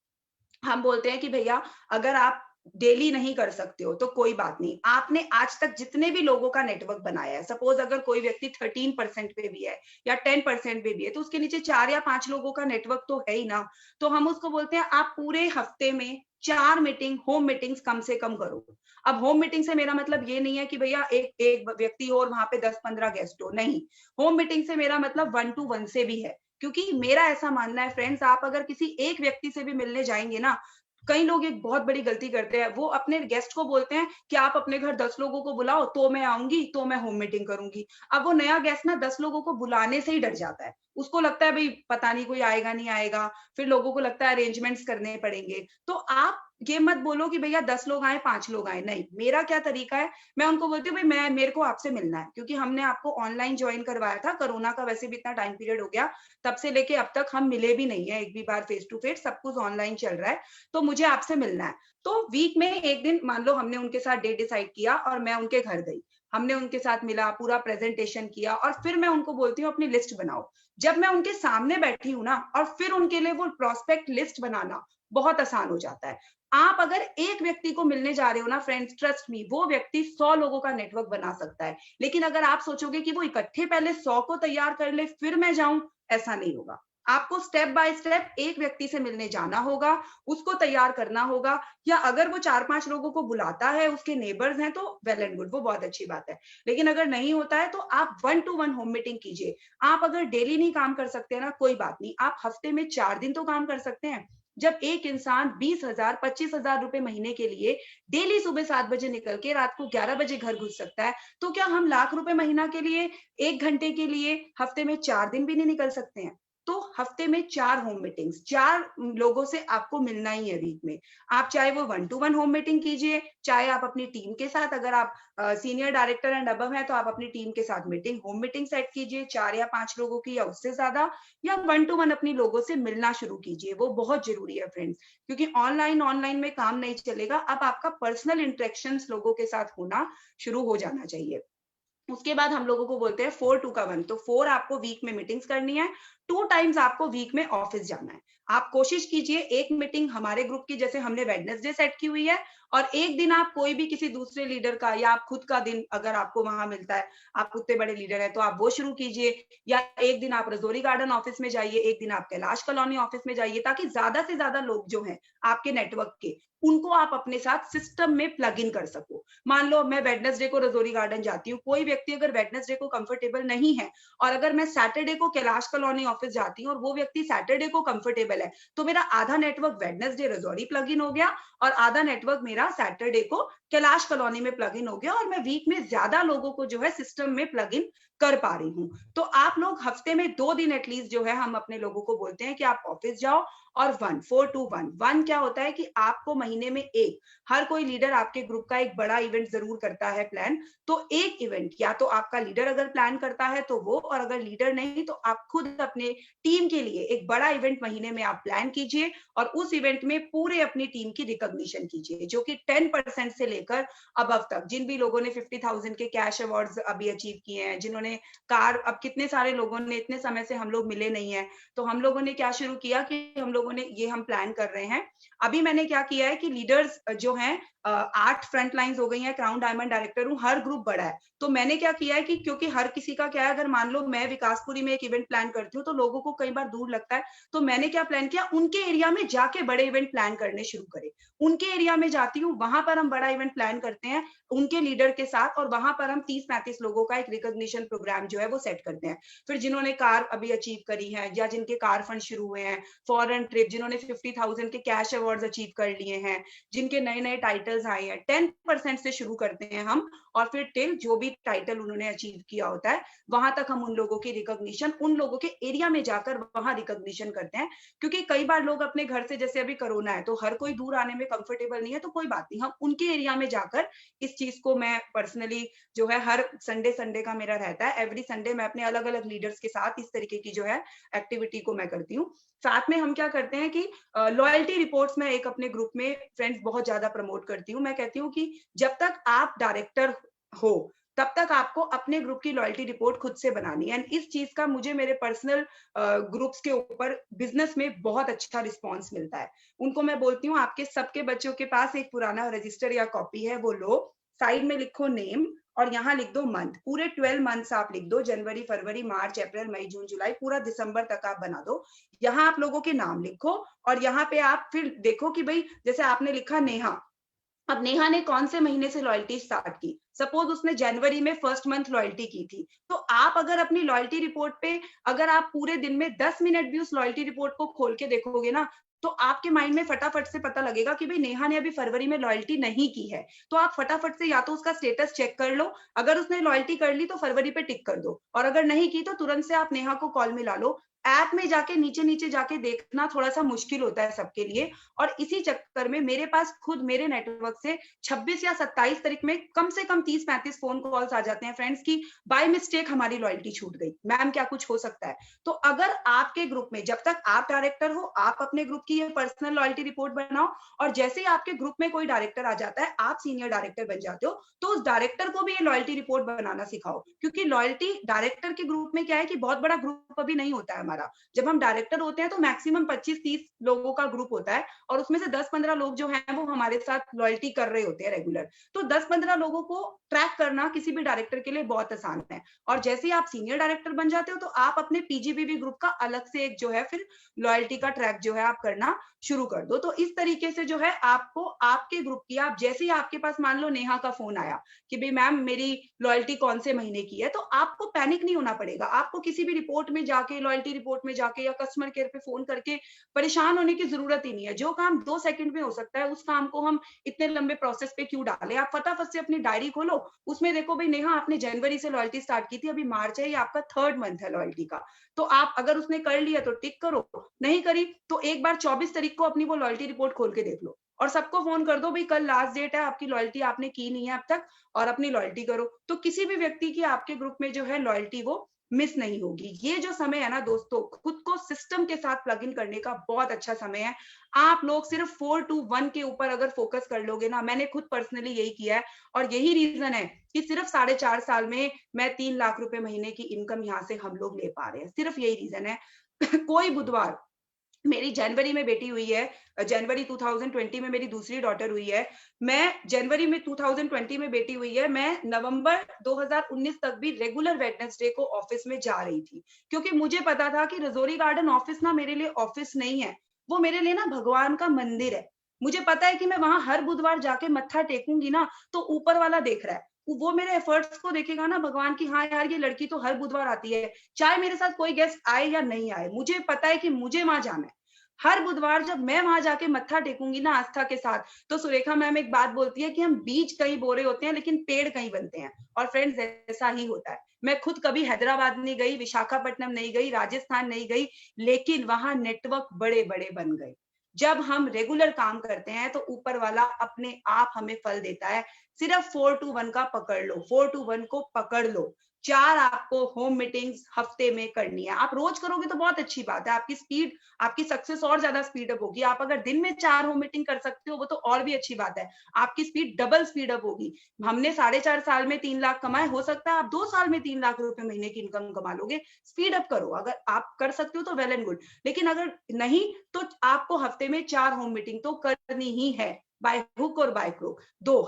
हम बोलते हैं कि भैया अगर आप डेली नहीं कर सकते हो तो कोई बात नहीं, आपने आज तक जितने भी लोगों का नेटवर्क बनाया है, सपोज अगर कोई व्यक्ति 13% पे भी है या 10% पे भी है, तो उसके नीचे 4 या 5 लोगों का नेटवर्क तो है ही ना। तो हम उसको बोलते हैं आप पूरे हफ्ते में 4 मीटिंग, होम मीटिंग्स कम से कम करो। अब होम मीटिंग से मेरा मतलब ये नहीं है कि भैया एक व्यक्ति हो और वहां पे 10-15 गेस्ट हो, नहीं। होम मीटिंग से मेरा मतलब 1 to 1 से भी है, क्योंकि मेरा ऐसा मानना है फ्रेंड्स, आप अगर किसी एक व्यक्ति से भी मिलने जाएंगे ना, कई लोग एक बहुत बड़ी गलती करते हैं, वो अपने गेस्ट को बोलते हैं कि आप अपने घर 10 लोगों को बुलाओ तो मैं आऊंगी, तो मैं होम मीटिंग करूंगी। अब वो नया गेस्ट ना 10 लोगों को बुलाने से ही डर जाता है, उसको लगता है भाई पता नहीं कोई आएगा नहीं आएगा, फिर लोगों को लगता है अरेंजमेंट्स करने पड़ेंगे। तो आप ये मत बोलो कि भैया 10 लोग आए 5 लोग आए, नहीं। मेरा क्या तरीका है, मैं उनको बोलती हूँ भाई मेरे को आपसे मिलना है, क्योंकि हमने आपको ऑनलाइन ज्वाइन करवाया था, कोरोना का वैसे भी इतना टाइम पीरियड हो गया, तब से लेके अब तक हम मिले भी नहीं है एक भी बार फेस टू फेस, सब कुछ ऑनलाइन चल रहा है, तो मुझे आपसे मिलना है। तो वीक में एक दिन मान लो हमने उनके साथ डेट डिसाइड किया और मैं उनके घर गई। हमने उनके साथ मिला, पूरा प्रेजेंटेशन किया और फिर मैं उनको बोलती हूँ अपनी लिस्ट बनाओ। जब मैं उनके सामने बैठी हूँ ना और फिर उनके लिए वो प्रोस्पेक्ट लिस्ट बनाना बहुत आसान हो जाता है। आप अगर एक व्यक्ति को मिलने जा रहे हो ना फ्रेंड्स, ट्रस्ट मी, वो व्यक्ति 100 लोगों का नेटवर्क बना सकता है। लेकिन अगर आप सोचोगे कि वो इकट्ठे पहले 100 को तैयार कर ले फिर मैं जाऊं, ऐसा नहीं होगा। आपको स्टेप बाय स्टेप एक व्यक्ति से मिलने जाना होगा, उसको तैयार करना होगा, या अगर वो 4-5 लोगों को बुलाता है, उसके नेबर्स हैं तो वेल एंड गुड, वो बहुत अच्छी बात है। लेकिन अगर नहीं होता है तो आप 1 टू 1 होम मीटिंग कीजिए। आप अगर डेली नहीं काम कर सकते ना, कोई बात नहीं, आप हफ्ते में 4 दिन तो काम कर सकते हैं। जब एक इंसान 20,000 25,000 रुपए महीने के लिए डेली सुबह 7 बजे निकल के रात को 11 बजे घर घुस सकता है, तो क्या हम लाख रुपए महीना के लिए 1 घंटे के लिए हफ्ते में 4 दिन भी नहीं निकल सकते हैं? तो हफ्ते में 4 होम मीटिंग्स, 4 लोगों से आपको मिलना ही है वीक में। आप चाहे वो 1 टू 1 होम मीटिंग कीजिए, चाहे आप अपनी टीम के साथ, अगर आप सीनियर डायरेक्टर एंड अबव हैं तो आप अपनी टीम के साथ होम मीटिंग सेट कीजिए, 4 या 5 लोगों की या उससे ज्यादा, या 1 टू 1 अपनी लोगों से मिलना शुरू कीजिए। वो बहुत जरूरी है फ्रेंड्स, क्योंकि ऑनलाइन में काम नहीं चलेगा। अब आपका पर्सनल इंटरेक्शंस लोगों के साथ होना शुरू हो जाना चाहिए। उसके बाद हम लोगों को बोलते हैं 4 2 का 1, तो 4 आपको वीक में मीटिंग्स करनी है, 2 टाइम्स आपको वीक में ऑफिस जाना है। आप कोशिश कीजिए एक मीटिंग हमारे ग्रुप की जैसे हमने वेडनेसडे सेट की हुई है, और एक दिन आप कोई भी किसी दूसरे लीडर का या आप खुद का दिन अगर आपको वहां मिलता है, आप उतने बड़े लीडर है तो आप वो शुरू कीजिए, या एक दिन आप रजौरी गार्डन ऑफिस में जाइए, एक दिन आप कैलाश कॉलोनी ऑफिस में जाइए, ताकि ज्यादा से ज्यादा लोग जो हैं आपके नेटवर्क के, उनको आप अपने साथ सिस्टम में प्लग इन कर सको। मान लो मैं वेडनेसडे को रजौरी गार्डन जाती हूँ, कोई व्यक्ति अगर वेडनेसडे को कंफर्टेबल नहीं है और अगर मैं सैटरडे को कैलाश कॉलोनी ऑफिस जाती हूँ और वो व्यक्ति सैटरडे को कंफर्टेबल है, तो मेरा आधा network Wednesday Rajouri plug in हो गया और आधा नेटवर्क मेरा सैटरडे को कैलाश कॉलोनी में प्लग इन हो गया, और मैं वीक में ज्यादा लोगों को जो है सिस्टम में प्लग इन कर पा रही हूँ। तो आप लोग हफ्ते में 2 दिन एटलीस्ट जो है हम अपने लोगों को बोलते हैं कि आप ऑफिस जाओ, और 4 टू 1 क्या होता है कि आपको महीने में एक, हर कोई लीडर आपके ग्रुप का एक बड़ा इवेंट जरूर करता है प्लान, तो एक इवेंट या तो आपका लीडर अगर प्लान करता है तो वो, और अगर लीडर नहीं तो आप खुद अपने टीम के लिए एक बड़ा इवेंट महीने में आप प्लान कीजिए, और उस इवेंट में पूरे अपनी टीम की रिकॉग्निशन कीजिए, जो कि 10% से लेकर अबव तक। जिन भी लोगों ने 50,000 के कैश अवार्ड्स अभी अचीव किए हैं, जिन्होंने कार, अब कितने सारे लोगों ने, इतने समय से हम लोग मिले नहीं है, तो हम लोगों ने क्या शुरू किया कि हम लोगों ने ये हम प्लान कर रहे हैं। अभी मैंने क्या किया है कि लीडर्स जो हैं 8 फ्रंट लाइंस हो गई हैं, क्राउन डायमंड डायरेक्टर हूँ, हर ग्रुप बड़ा है, तो मैंने क्या किया है कि क्योंकि हर किसी का क्या है, अगर मान लो मैं विकासपुरी में एक इवेंट प्लान करती हूँ तो लोगों को कई बार दूर लगता है, तो मैंने क्या प्लान किया, उनके एरिया में जाके बड़े इवेंट प्लान करने शुरू करे। उनके एरिया में जाती हूँ, वहां पर हम बड़ा इवेंट प्लान करते हैं उनके लीडर के साथ, और वहां पर हम 30-35 लोगों का एक रिकॉग्निशन प्रोग्राम जो है वो सेट करते हैं। फिर जिन्होंने कार अभी अचीव करी है, या जिनके कार फंड शुरू हुए हैं, फॉरेन ट्रिप, जिन्होंने 50,000 के कैश अवार्ड्स अचीव कर लिए हैं, जिनके नए नए टाइटल्स आए हैं, 10% से शुरू करते हैं हम, और फिर टिल जो भी टाइटल उन्होंने अचीव किया होता है वहां तक हम उन लोगों की रिकॉग्निशन, उन लोगों के एरिया में जाकर वहां रिकॉग्निशन करते हैं। क्योंकि कई बार लोग अपने घर से, जैसे अभी कोरोना है तो हर कोई दूर आने में कंफर्टेबल नहीं है, तो कोई बात नहीं, हम उनके एरिया में जाकर इस चीज को, मैं पर्सनली जो है हर संडे का मेरा रहता है, एवरी संडे मैं अपने अलग अलग लीडर्स के साथ इस तरीके की जो है एक्टिविटी को मैं करती हूँ। साथ में हम क्या करते हैं कि लॉयल्टी रिपोर्ट्स में एक अपने ग्रुप में फ्रेंड्स बहुत ज्यादा प्रमोट करती हूँ। मैं कहती हूँ कि जब तक आप डायरेक्टर हो तब तक आपको अपने ग्रुप की लॉयल्टी रिपोर्ट खुद से बनानी है, एंड इस चीज का मुझे मेरे पर्सनल ग्रुप्स के ऊपर बिजनेस में बहुत अच्छा रिस्पॉन्स मिलता है। उनको मैं बोलती हूँ आपके सबके बच्चों के पास एक पुराना रजिस्टर या कॉपी है, वो लो, साइड में लिखो नेम और यहाँ लिख दो मंथ, पूरे 12 मंथ्स आप लिख दो, जनवरी फरवरी मार्च अप्रैल मई जून जुलाई, पूरा दिसंबर तक आप बना दो। यहाँ आप लोगों के नाम लिखो और यहाँ पे आप फिर देखो कि भाई जैसे आपने लिखा नेहा, अब नेहा ने कौन से महीने से लॉयल्टी स्टार्ट की, सपोज उसने जनवरी में फर्स्ट मंथ लॉयल्टी की थी, तो आप अगर अपनी लॉयल्टी रिपोर्ट पे अगर आप पूरे दिन में 10 मिनट भी उस लॉयल्टी रिपोर्ट को खोल के देखोगे ना, तो आपके माइंड में फटाफट से पता लगेगा कि भाई नेहा ने अभी फरवरी में लॉयल्टी नहीं की है, तो आप फटाफट से या तो उसका स्टेटस चेक कर लो, अगर उसने लॉयल्टी कर ली तो फरवरी पे टिक कर दो, और अगर नहीं की तो तुरंत से आप नेहा को कॉल मिला लो, ऐप में जाके नीचे जाके देखना थोड़ा सा मुश्किल होता है सबके लिए। और इसी चक्कर में मेरे पास खुद मेरे नेटवर्क से 26 या 27 तारीख में कम से कम 30-35 फोन कॉल्स आ जाते हैं फ्रेंड्स की बाय मिस्टेक हमारी लॉयल्टी छूट गई, मैम क्या कुछ हो सकता है। तो अगर आपके ग्रुप में, जब तक आप डायरेक्टर हो, आप अपने ग्रुप की ये पर्सनल लॉयल्टी रिपोर्ट बनाओ, और जैसे ही आपके ग्रुप में कोई डायरेक्टर आ जाता है, आप सीनियर डायरेक्टर बन जाते हो, तो उस डायरेक्टर को भी ये लॉयल्टी रिपोर्ट बनाना सिखाओ। क्योंकि लॉयल्टी डायरेक्टर के ग्रुप में क्या है कि बहुत बड़ा ग्रुप अभी नहीं होता है हमारा। जब हम डायरेक्टर होते हैं तो मैक्सिमम 25-30 लोगों का ग्रुप होता है, और उसमें से 10-15 लोग जो हैं वो हमारे साथ लॉयल्टी कर रहे होते हैं रेगुलर। तो 10-15 लोगों को ट्रैक करना किसी भी डायरेक्टर के लिए बहुत आसान है। और जैसे ही आप सीनियर डायरेक्टर बन जाते हो तो आप अपने पीजीबीवी ग्रुप का अलग से एक जो है फिर लॉयल्टी का ट्रैक जो है आप करना शुरू कर दो। तो इस तरीके से जो है आपको आपके ग्रुप की, आप जैसे ही आपके पास मान लो नेहा का फोन आया कि भाई मैम मेरी लॉयल्टी कौन से महीने की है, तो आपको पैनिक नहीं होना पड़ेगा। आपको किसी भी रिपोर्ट में जाके, लॉयल्टी रिपोर्ट में जाके या कस्टमर केयर पे फोन करके परेशान होने की जरूरत ही नहीं है। जो काम 2 सेकंड में हो सकता है उस काम को हम इतने लंबे प्रोसेस पे क्यों डालें। आप फटाफट से अपनी डायरी खोलो, उसमें देखो भाई नेहा आपने जनवरी से लॉयल्टी स्टार्ट की थी, अभी मार्च है, ये आपका 3rd मंथ है लॉयल्टी का। तो आप अगर उसने कर लिया तो टिक करो, नहीं करी तो एक बार 24 तारीख को अपनी वो लॉयल्टी रिपोर्ट खोल के देख लो, और सबको फोन कर दो भाई कल लास्ट डेट है, आपकी लॉयल्टी आपने की नहीं है अब तक, और अपनी लॉयल्टी करो। तो किसी भी व्यक्ति की आपके ग्रुप में जो है लॉयल्टी वो मिस नहीं होगी। ये जो समय है ना दोस्तों, खुद को सिस्टम के साथ प्लग इन करने का बहुत अच्छा समय है। आप लोग सिर्फ 4 to 1 के ऊपर अगर फोकस कर लोगे ना, मैंने खुद पर्सनली यही किया है, और यही रीजन है कि सिर्फ 4.5 साल में मैं 3 लाख रुपए महीने की इनकम यहाँ से हम लोग ले पा रहे हैं। सिर्फ यही रीजन है। कोई बुधवार, मेरी जनवरी में बेटी हुई है, जनवरी 2020 में मेरी दूसरी डॉटर हुई है, मैं जनवरी में 2020 में बेटी हुई है, मैं नवंबर 2019 तक भी रेगुलर वेडनेसडे को ऑफिस में जा रही थी, क्योंकि मुझे पता था कि रजौरी गार्डन ऑफिस ना मेरे लिए ऑफिस नहीं है, वो मेरे लिए ना भगवान का मंदिर है। मुझे पता है कि मैं वहां हर बुधवार जाके मत्था टेकूंगी ना तो ऊपर वाला देख रहा है, वो मेरे एफर्ट्स को देखेगा ना भगवान की, हाँ यार ये लड़की तो हर बुधवार आती है, चाहे मेरे साथ कोई गेस्ट आए या नहीं आए, मुझे पता है कि मुझे वहां जाना है। हर बुधवार जब मैं वहां जाके मत्था टेकूंगी ना आस्था के साथ, तो सुरेखा मैम एक बात बोलती है कि हम बीज कहीं बो रहे होते हैं लेकिन पेड़ कहीं बनते हैं। और फ्रेंड्स ऐसा ही होता है। मैं खुद कभी हैदराबाद नहीं गई, विशाखापट्टनम नहीं गई, राजस्थान नहीं गई, लेकिन वहां नेटवर्क बड़े बड़े बन गए। जब हम रेगुलर काम करते हैं तो ऊपर वाला अपने आप हमें फल देता है। सिर्फ 4 to 1 का पकड़ लो, 4 to 1 को पकड़ लो। 4 आपको होम मीटिंग्स हफ्ते में करनी है। आप रोज करोगे तो बहुत अच्छी बात है, आपकी स्पीड, आपकी सक्सेस और ज्यादा स्पीड अप होगी। आप अगर दिन में 4 होम मीटिंग कर सकते हो वो तो और भी अच्छी बात है, आपकी स्पीड डबल स्पीड अप होगी। हमने 4.5 साल में 3 लाख कमाए, हो सकता है आप 2 साल में 3 लाख रुपए महीने की इनकम कमा लोगे। स्पीड अप करो, अगर आप कर सकते हो तो वेल एंड गुड, लेकिन अगर नहीं तो आपको हफ्ते में 4 होम मीटिंग तो करनी ही है, बाय हुक और बाय क्रूक।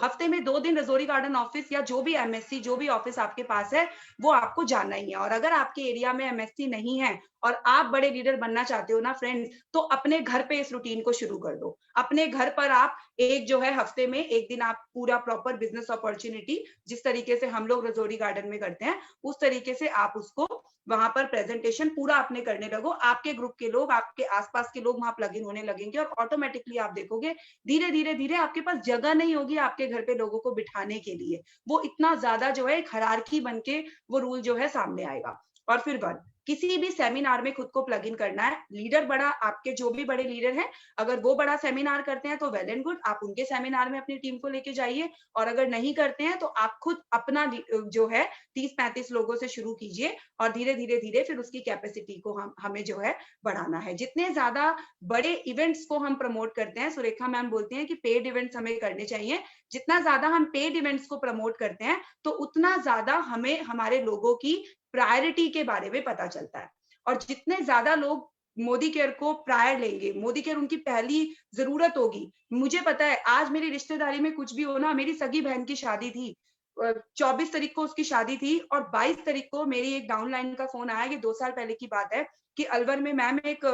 हफ्ते में 2 दिन रजौरी गार्डन ऑफिस या जो भी एमएससी, जो भी ऑफिस आपके पास है वो आपको जाना ही है। और अगर आपके एरिया में एमएससी नहीं है और आप बड़े लीडर बनना चाहते हो ना फ्रेंड्स, तो अपने घर पे इस रूटीन को शुरू कर दो। अपने घर पर आप एक जो है हफ्ते में एक दिन आप पूरा प्रॉपर बिजनेस अपॉर्चुनिटी, जिस तरीके से हम लोग रजौरी गार्डन में करते हैं उस तरीके से आप उसको वहां पर प्रेजेंटेशन पूरा अपने करने लगो। आपके ग्रुप के लोग, आपके आसपास के लोग वहां प्लग इन होने लगेंगे, और ऑटोमेटिकली आप देखोगे धीरे धीरे धीरे आपके पास जगह नहीं होगी आपके घर पे लोगों को बिठाने के लिए। वो इतना ज्यादा जो है एक हायरार्की बन के वो रूल जो है सामने आएगा। और फिर किसी भी सेमिनार में खुद को प्लग इन करना है। लीडर बड़ा, आपके जो भी बड़े लीडर हैं, अगर वो बड़ा सेमिनार करते हैं तो वेल एंड गुड, आप उनके सेमिनार में अपनी टीम को लेके जाइए। और अगर नहीं करते हैं तो आप खुद अपना जो है 30-35 लोगों से शुरू कीजिए, और धीरे धीरे धीरे फिर उसकी कैपेसिटी को हमें जो है बढ़ाना है। जितने ज्यादा बड़े इवेंट्स को हम प्रमोट करते हैं, सुरेखा मैम बोलती हैं कि पेड इवेंट्स हमें करने चाहिए, जितना ज्यादा हम पेड इवेंट्स को प्रमोट करते हैं तो उतना ज्यादा हमें हमारे लोगों की प्रायोरिटी के बारे में पता चलता है। और जितने ज्यादा लोग मोदी केयर को प्रायर लेंगे, मोदी केयर उनकी पहली जरूरत होगी। मुझे पता है आज मेरी रिश्तेदारी में कुछ भी हो ना, मेरी सगी बहन की शादी थी, 24 तारीख को उसकी शादी थी, और 22 तारीख को मेरी एक डाउनलाइन का फोन आया, कि 2 साल पहले की बात है, कि अलवर में मैम एक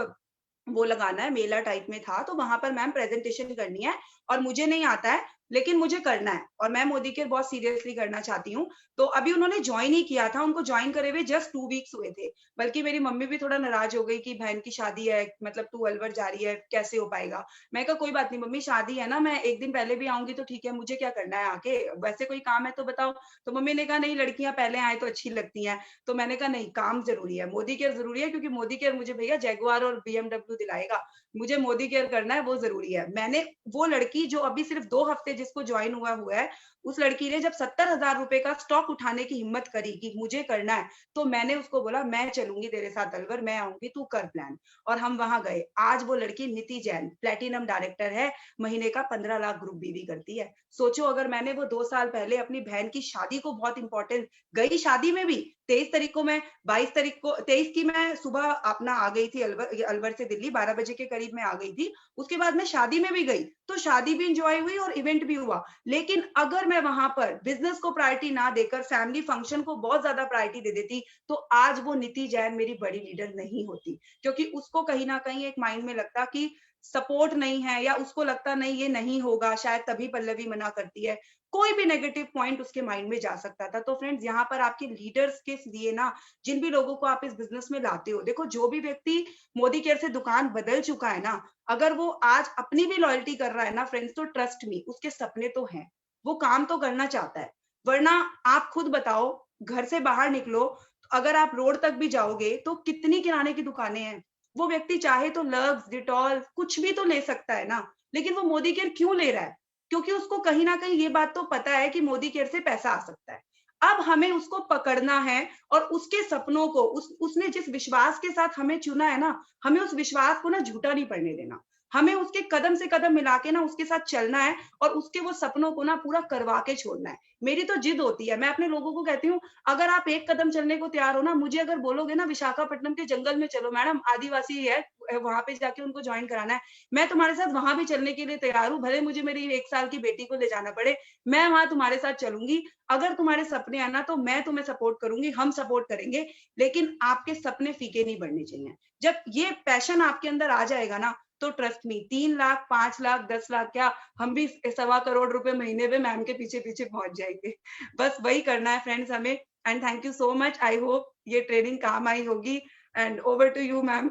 वो लगाना है, मेला टाइप में था, तो वहां पर मैम प्रेजेंटेशन करनी है और मुझे नहीं आता है, लेकिन मुझे करना है और मैं मोदी केयर बहुत सीरियसली करना चाहती हूँ। तो अभी उन्होंने ज्वाइन ही किया था, उनको ज्वाइन करे हुए जस्ट 2 वीक्स हुए थे। बल्कि मेरी मम्मी भी थोड़ा नाराज हो गई कि बहन की शादी है, मतलब तू अलवर जा रही है, कैसे हो पाएगा? मैं कहा कोई बात नहीं मम्मी, शादी है ना, मैं एक दिन पहले भी आऊंगी तो ठीक है, मुझे क्या करना है आके, वैसे कोई काम है तो बताओ। तो मम्मी ने कहा नहीं, लड़कियां पहले आए तो अच्छी लगती हैं। तो मैंने कहा नहीं, काम जरूरी है, मोदी केयर जरूरी है, क्योंकि मोदी केयर मुझे भैया जैगुआर और BMW दिलाएगा। मुझे मोदी केयर करना है, वो जरूरी है। मैंने वो लड़की जो अभी सिर्फ 2 हफ्ते जिसको ज्वाइन हुआ है, उस लड़की ने जब 70,000 रुपए का स्टॉक उठाने की हिम्मत करी कि मुझे करना है, तो मैंने उसको बोला मैं चलूंगी तेरे साथ अलवर, मैं आऊंगी, तू कर प्लान। और हम वहां गए। आज वो लड़की नीति जैन प्लेटिनम डायरेक्टर है, महीने का 15 लाख ग्रुप बीवी करती है। सोचो अगर मैंने वो 2 साल पहले अपनी बहन की शादी को बहुत इंपॉर्टेंट, गई शादी में भी 23 तारीख को मैं, 22 तारीख को, 23 की मैं सुबह अपना आ गई थी अलवर से दिल्ली, 12 बजे के करीब मैं आ गई थी। उसके बाद मैं शादी में भी गई, तो शादी भी इंजॉय हुई और इवेंट भी हुआ। लेकिन अगर मैं वहां पर बिजनेस को प्रायोरिटी ना देकर फैमिली फंक्शन को बहुत ज्यादा प्रायोरिटी दे देती, तो आज वो नीति जैन मेरी बड़ी लीडर नहीं होती। क्योंकि उसको कहीं ना कहीं एक माइंड में लगता कि सपोर्ट नहीं है, या उसको लगता नहीं ये नहीं होगा, शायद तभी पल्लवी मना करती है। कोई भी नेगेटिव पॉइंट उसके माइंड में जा सकता था। तो फ्रेंड्स, यहाँ पर आपके लीडर्स के लिए ना, जिन भी लोगों को आप इस बिजनेस में लाते हो, देखो जो भी व्यक्ति मोदी केयर से दुकान बदल चुका है ना, अगर वो आज अपनी भी लॉयल्टी कर रहा है ना फ्रेंड्स, तो ट्रस्ट मी, उसके सपने तो हैं, वो काम तो करना चाहता है। वरना आप खुद बताओ, घर से बाहर निकलो, अगर आप रोड तक भी जाओगे तो कितनी किराने की दुकानें हैं। वो व्यक्ति चाहे तो लक्स, डिटॉल कुछ भी तो ले सकता है ना, लेकिन वो मोदी केयर क्यों ले रहा है? क्योंकि उसको कहीं ना कहीं ये बात तो पता है कि मोदी केयर से पैसा आ सकता है। अब हमें उसको पकड़ना है और उसके सपनों को, उसने जिस विश्वास के साथ हमें चुना है ना, हमें उस विश्वास को ना झूठा नहीं पड़ने देना। हमें उसके कदम से कदम मिला के ना उसके साथ चलना है और उसके वो सपनों को ना पूरा करवा के छोड़ना है। मेरी तो जिद होती है, मैं अपने लोगों को कहती हूँ, अगर आप एक कदम चलने को तैयार हो ना, मुझे अगर बोलोगे ना विशाखापट्टनम के जंगल में चलो मैडम, आदिवासी है वहां पे जाके उनको ज्वाइन कराना है, मैं तुम्हारे साथ वहां भी चलने के लिए तैयार हूँ। भले मुझे मेरी 1 साल की बेटी को ले जाना पड़े, मैं वहां तुम्हारे साथ चलूंगी। अगर तुम्हारे सपने है ना, तो मैं तुम्हें सपोर्ट करूंगी, हम सपोर्ट करेंगे। लेकिन आपके सपने फीके नहीं पड़ने चाहिए। जब ये पैशन आपके अंदर आ जाएगा ना, तो ट्रस्ट मी, 3 लाख, 5 लाख, 10 लाख क्या, हम भी 1.25 करोड़ रुपए महीने में मैम के पीछे पीछे पहुंच जाएंगे। बस वही करना है फ्रेंड्स हमें। And thank you so much, I hope ये ट्रेनिंग काम आई होगी। And over to you ma'am.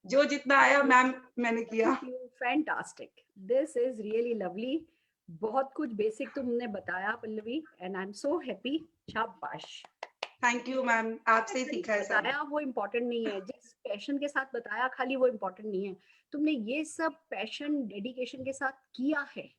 जो जितना आया मैम मैंने किया। Fantastic, this is really lovely. बहुत कुछ बेसिक तुमने बताया Pallavi, and I am so happy. शाबाश। थैंक यू मैम, आपसे ही सीखा है सब। बताया वो इम्पोर्टेंट नहीं है, जिस पैशन के साथ बताया खाली वो इम्पोर्टेंट नहीं है, तुमने ये सब पैशन डेडिकेशन के साथ किया है।